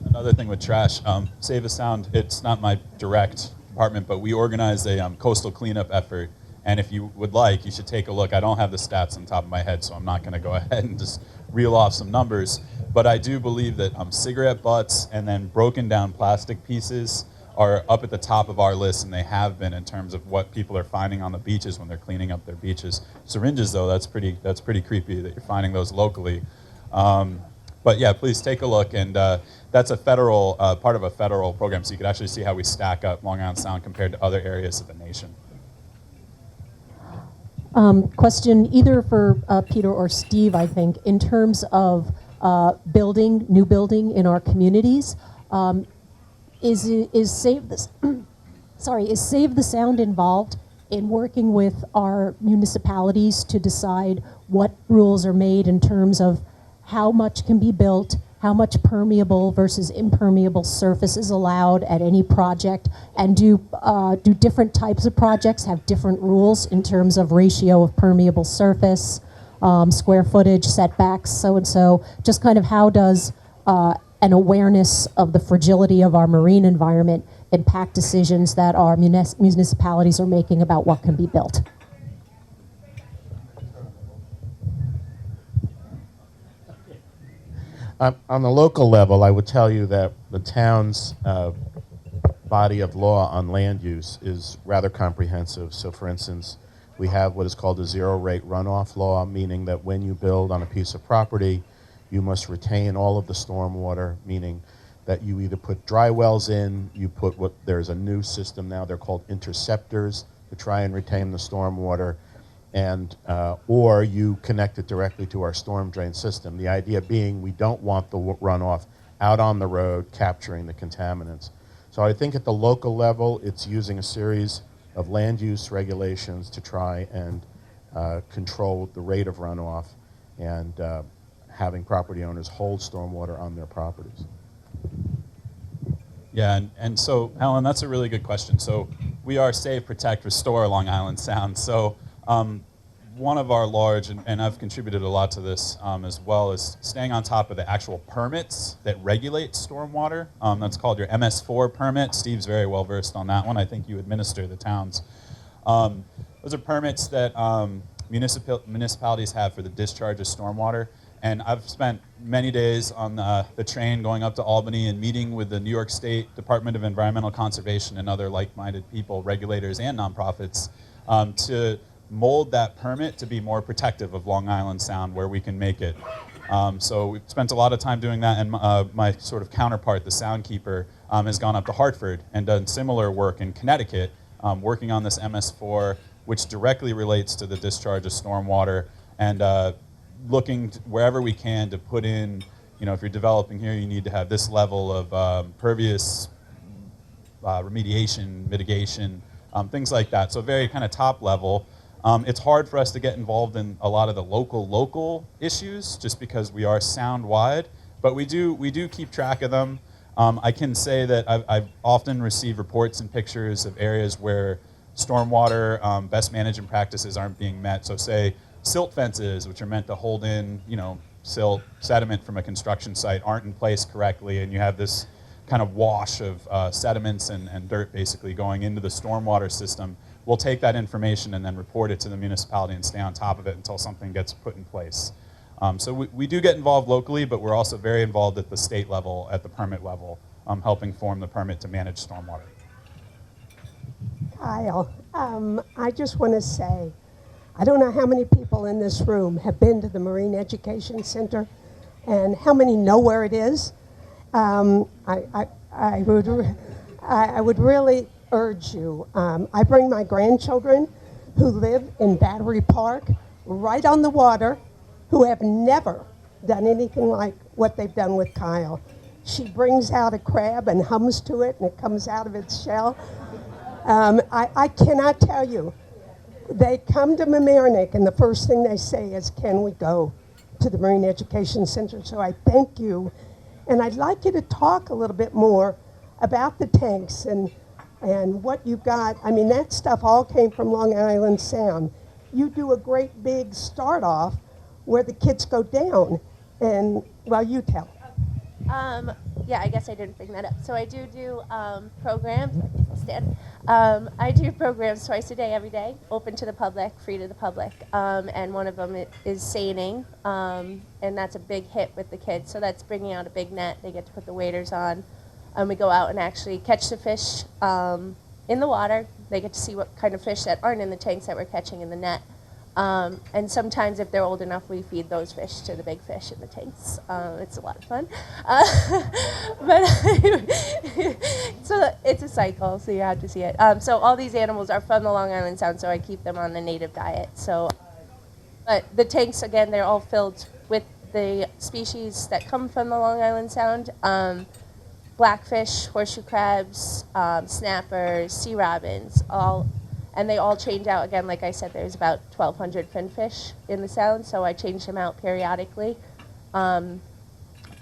Another thing with trash, Save the Sound, it's not my direct department, but we organize a coastal cleanup effort. And if you would like, you should take a look. I don't have the stats on the top of my head, so I'm not going to go ahead and just reel off some numbers. But I do believe that cigarette butts and then broken down plastic pieces are up at the top of our list, and they have been in terms of what people are finding on the beaches when they're cleaning up their beaches. Syringes, though, that's pretty creepy that you're finding those locally. But yeah, please take a look, and that's a federal part of a federal program, so you can actually see how we stack up Long Island Sound compared to other areas of the nation. Question either for Peter or Steve, I think, in terms of new building in our communities. Is Save the Sound involved in working with our municipalities to decide what rules are made in terms of how much can be built, how much permeable versus impermeable surface is allowed at any project, and do different types of projects have different rules in terms of ratio of permeable surface, square footage, setbacks, so and so? Just kind of how does an awareness of the fragility of our marine environment impact decisions that our municipalities are making about what can be built? On the local level, I would tell you that the towns body of law on land use is rather comprehensive. So for instance, we have what is called a zero rate runoff law, meaning that when you build on a piece of property, you must retain all of the stormwater, meaning that you either put dry wells in, there's a new system now, they're called interceptors, to try and retain the stormwater, and or you connect it directly to our storm drain system. The idea being we don't want the runoff out on the road capturing the contaminants. So I think at the local level, it's using a series of land use regulations to try and control the rate of runoff and having property owners hold stormwater on their properties. Yeah, and so, Helen, that's a really good question. So we are Save, Protect, Restore Long Island Sound. So one of our large, and I've contributed a lot to this as well, is staying on top of the actual permits that regulate stormwater. That's called your MS4 permit. Steve's very well versed on that one. I think you administer the towns. Those are permits that municipalities have for the discharge of stormwater. And I've spent many days on the train going up to Albany and meeting with the New York State Department of Environmental Conservation and other like-minded people, regulators and nonprofits, to mold that permit to be more protective of Long Island Sound where we can make it. So we've spent a lot of time doing that, and my sort of counterpart, the Soundkeeper, has gone up to Hartford and done similar work in Connecticut, working on this MS4, which directly relates to the discharge of stormwater, and looking wherever we can to put in, if you're developing here, you need to have this level of pervious remediation, mitigation, things like that. So very kind of top level. It's hard for us to get involved in a lot of the local issues just because we are sound wide, but we do keep track of them. I can say that I've often received reports and pictures of areas where stormwater best management practices aren't being met. So say silt fences, which are meant to hold in, silt, sediment from a construction site, aren't in place correctly, and you have this kind of wash of sediments and dirt basically going into the stormwater system. We'll take that information and then report it to the municipality and stay on top of it until something gets put in place. So we do get involved locally, but we're also very involved at the state level, at the permit level, helping form the permit to manage stormwater. Kyle, I just want to say, I don't know how many people in this room have been to the Marine Education Center and how many know where it is. I would really urge you. I bring my grandchildren who live in Battery Park, right on the water, who have never done anything like what they've done with Kyle. She brings out a crab and hums to it, and it comes out of its shell. I cannot tell you. They come to Mamaroneck, and the first thing they say is, can we go to the Marine Education Center? So I thank you. And I'd like you to talk a little bit more about the tanks and what you've got. I mean, that stuff all came from Long Island Sound. You do a great big start off where the kids go down, and, well, you tell. Yeah, I guess I didn't bring that up. So I do programs. I do programs twice a day, every day, open to the public, free to the public. And one of them is seining, and that's a big hit with the kids. So that's bringing out a big net. They get to put the waders on, and we go out and actually catch the fish in the water. They get to see what kind of fish that aren't in the tanks that we're catching in the net. And sometimes if they're old enough, we feed those fish to the big fish in the tanks. It's a lot of fun. But so it's a cycle, so you have to see it. So all these animals are from the Long Island Sound, so I keep them on the native diet. So, but the tanks, again, they're all filled with the species that come from the Long Island Sound. Blackfish, horseshoe crabs, snappers, sea robins, and they all change out. Again, like I said, there's about 1,200 finfish in the Sound, so I change them out periodically. And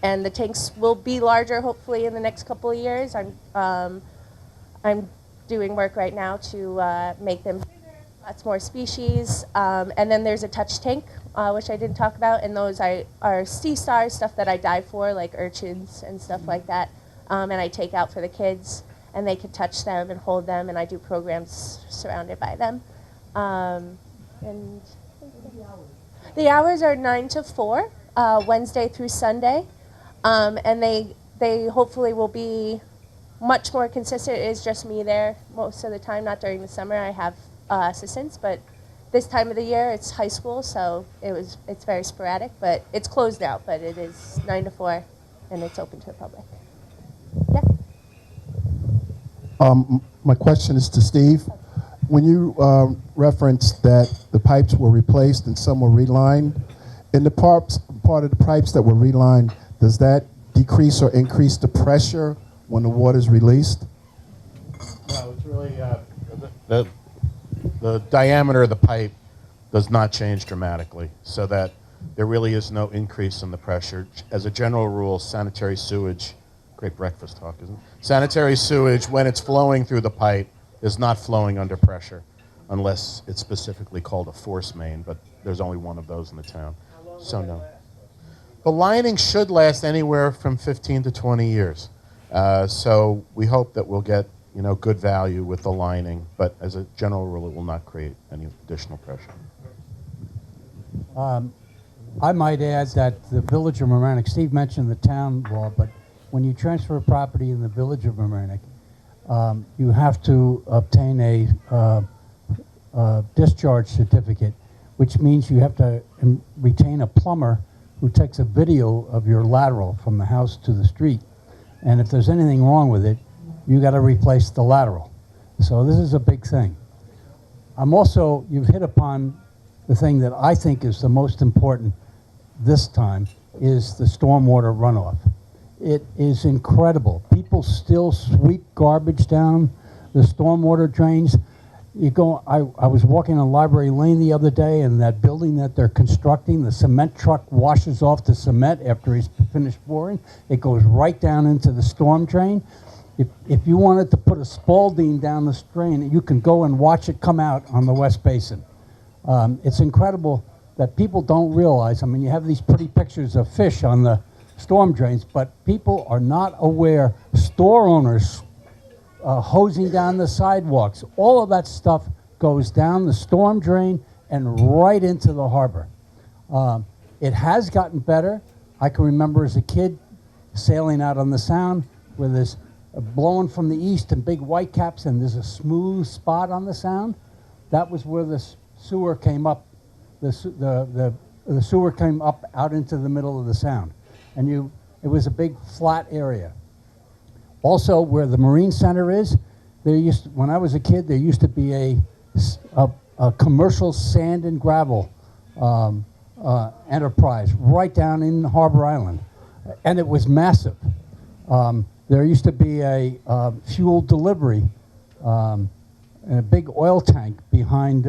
the tanks will be larger, hopefully, in the next couple of years. I'm doing work right now to make them lots more species. And then there's a touch tank, which I didn't talk about, and those are sea stars, stuff that I dive for, like urchins and stuff like that. And I take out for the kids, and they can touch them and hold them, and I do programs surrounded by them. And the hours are 9 to 4, Wednesday through Sunday, and they hopefully will be much more consistent. It is just me there most of the time, not during the summer. I have assistants, but this time of the year it's high school, so it's very sporadic, but it's closed now, but it is 9 to 4 and it's open to the public. Yeah. My question is to Steve. When you referenced that the pipes were replaced and some were relined, in the part of the pipes that were relined, does that decrease or increase the pressure when the water is released? No, it's really the diameter of the pipe does not change dramatically, so that there really is no increase in the pressure. As a general rule, sanitary sewage, great breakfast talk, isn't it? Sanitary sewage, when it's flowing through the pipe, is not flowing under pressure unless it's specifically called a force main, but there's only one of those in the town. So no. The lining should last anywhere from 15 to 20 years. So we hope that we'll get good value with the lining, but as a general rule, it will not create any additional pressure. I might add that the Village of Mamaroneck, Steve mentioned the town law, but when you transfer property in the Village of Mamaroneck, you have to obtain a discharge certificate, which means you have to retain a plumber who takes a video of your lateral from the house to the street. And if there's anything wrong with it, you got to replace the lateral. So this is a big thing. You've hit upon the thing that I think is the most important this time, is the stormwater runoff. It is incredible. People still sweep garbage down the stormwater drains. I was walking on Library Lane the other day, and that building that they're constructing, the cement truck washes off the cement after he's finished pouring. It goes right down into the storm drain. If you wanted to put a Spalding down the drain, you can go and watch it come out on the West Basin. It's incredible that people don't realize. I mean, you have these pretty pictures of fish on the storm drains, but people are not aware. Store owners hosing down the sidewalks, all of that stuff goes down the storm drain and right into the harbor. It has gotten better. I can remember as a kid sailing out on the Sound where there's blowing from the east and big whitecaps, and there's a smooth spot on the Sound. That was where the sewer came up. The sewer came up out into the middle of the Sound, and it was a big flat area. Also, where the Marine Center is, when I was a kid, there used to be a commercial sand and gravel enterprise right down in Harbor Island, and it was massive. There used to be a fuel delivery and a big oil tank behind,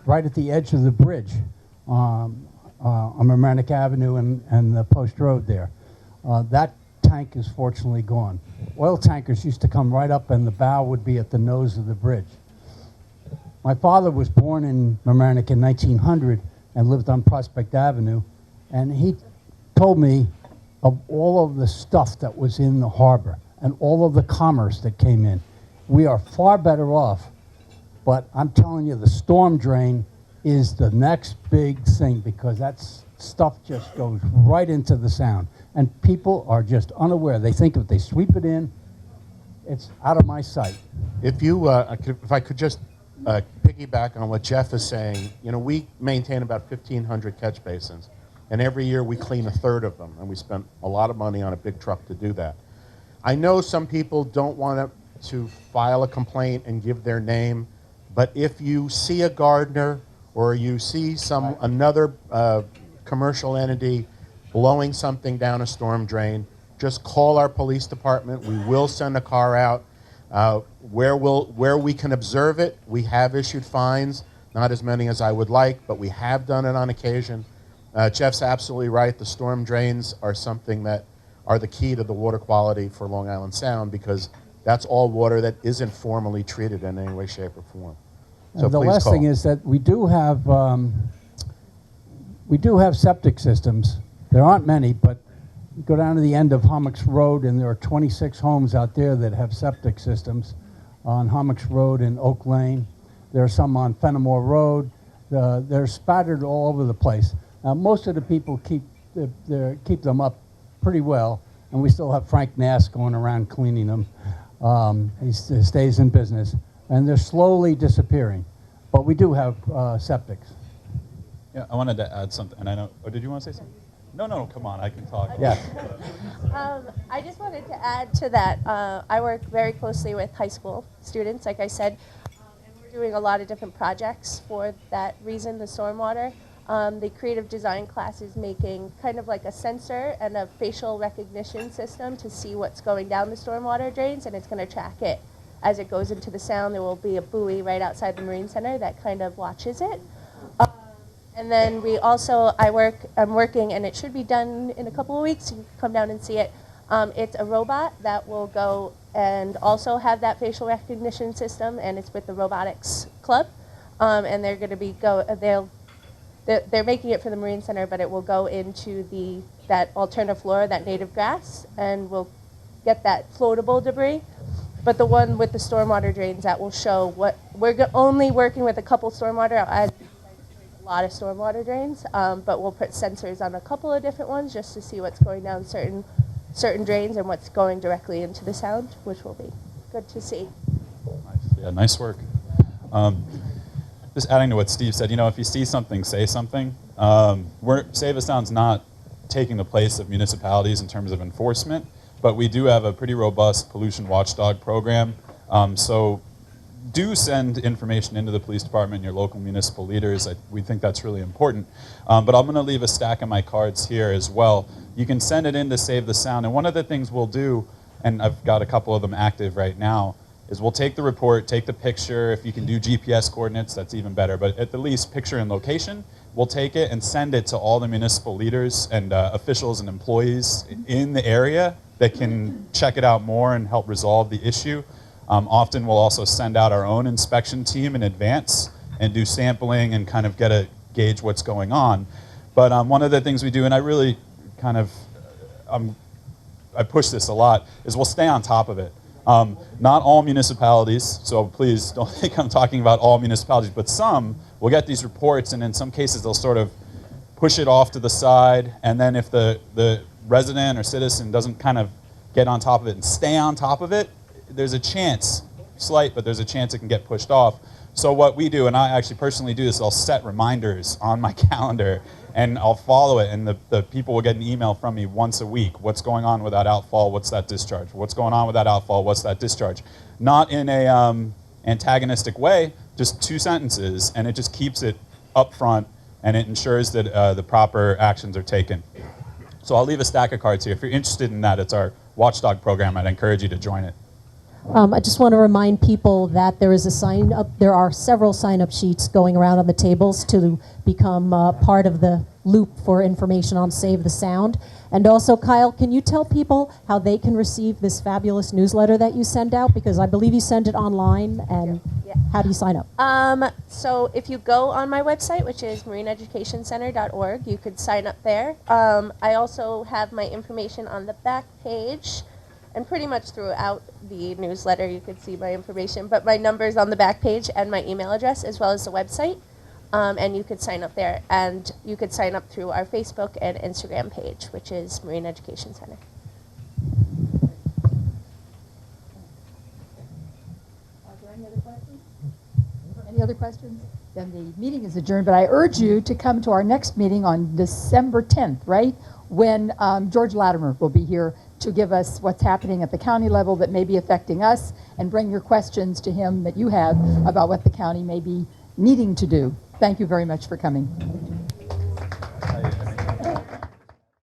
right at the edge of the bridge on Mamaroneck Avenue and the Post Road there. That tank is fortunately gone. Oil tankers used to come right up, and the bow would be at the nose of the bridge. My father was born in Mamaroneck in 1900 and lived on Prospect Avenue, and he told me of all of the stuff that was in the harbor and all of the commerce that came in. We are far better off, but I'm telling you, the storm drain is the next big thing, because that stuff just goes right into the Sound, and people are just unaware. They think if they sweep it in, it's out of my sight. If I could just piggyback on what Jeff is saying, we maintain about 1,500 catch basins, and every year we clean a third of them, and we spend a lot of money on a big truck to do that. I know some people don't want to file a complaint and give their name, but if you see a gardener or you see another commercial entity blowing something down a storm drain, just call our police department. We will send a car out. Where we can observe it, we have issued fines, not as many as I would like, but we have done it on occasion. Jeff's absolutely right. The storm drains are something that are the key to the water quality for Long Island Sound, because that's all water that isn't formally treated in any way, shape, or form. So the last thing is that we do have septic systems. There aren't many, but you go down to the end of Hommocks Road, and there are 26 homes out there that have septic systems on Hommocks Road and Oak Lane. There are some on Fenimore Road. They're spattered all over the place. Now, most of the people keep them up pretty well, and we still have Frank Nass going around cleaning them. He stays in business, and they're slowly disappearing. But we do have septics. Yeah, I wanted to add something, and I know. Oh, did you want to say something? No, come on, I can talk. Yes. I just wanted to add to that. I work very closely with high school students, like I said, and we're doing a lot of different projects for that reason, the stormwater. The creative design class is making kind of like a sensor and a facial recognition system to see what's going down the stormwater drains, and it's going to track it as it goes into the sound. There will be a buoy right outside the Marine Center that kind of watches it. And then we also, I'm working, and it should be done in a couple of weeks. You can come down and see it. It's a robot that will go and also have that facial recognition system, and it's with the robotics club. And they're going to be they're making it for the Marine Center, but it will go into that alternative flora, that native grass, and we'll get that floatable debris. But the one with the stormwater drains, that will show what we're only working with a couple stormwater. A lot of stormwater drains, but we'll put sensors on a couple of different ones just to see what's going down certain drains and what's going directly into the sound, which will be good to see. Nice. Yeah, nice work. Just adding to what Steve said, if you see something, say something. Save the Sound's not taking the place of municipalities in terms of enforcement, but we do have a pretty robust pollution watchdog program. So do send information into the police department and your local municipal leaders. We think that's really important. But I'm going to leave a stack of my cards here as well. You can send it in to Save the Sound. And one of the things we'll do, and I've got a couple of them active right now, is we'll take the report, take the picture. If you can do GPS coordinates, that's even better. But at the least, picture and location. We'll take it and send it to all the municipal leaders and officials and employees in the area that can check it out more and help resolve the issue. Often we'll also send out our own inspection team in advance and do sampling and kind of gauge what's going on. But one of the things we do, and I really kind of, I push this a lot, is we'll stay on top of it. Not all municipalities, so please don't think I'm talking about all municipalities, but some will get these reports, and in some cases they'll sort of push it off to the side, and then if the resident or citizen doesn't kind of get on top of it and stay on top of it, there's a chance, slight, but there's a chance it can get pushed off. So what we do, and I actually personally do this, I'll set reminders on my calendar and I'll follow it, and the people will get an email from me once a week. What's going on with that outfall? What's that discharge? What's going on with that outfall? What's that discharge? Not in a antagonistic way, just 2 sentences, and it just keeps it up front, and it ensures that the proper actions are taken. So I'll leave a stack of cards here. If you're interested in that, it's our watchdog program. I'd encourage you to join it. I just want to remind people that there is a sign up. There are several sign-up sheets going around on the tables to become part of the loop for information on Save the Sound. And also, Kyle, can you tell people how they can receive this fabulous newsletter that you send out? Because I believe you send it online, and how do you sign up? So if you go on my website, which is marineeducationcenter.org, you could sign up there. I also have my information on the back page. And pretty much throughout the newsletter, you could see my information. But my number's on the back page and my email address, as well as the website. And you could sign up there. And you could sign up through our Facebook and Instagram page, which is Marine Education Center. Are there any other questions? Any other questions? Then the meeting is adjourned. But I urge you to come to our next meeting on December 10th, right? When George Latimer will be here to give us what's happening at the county level that may be affecting us, and bring your questions to him that you have about what the county may be needing to do. Thank you very much for coming.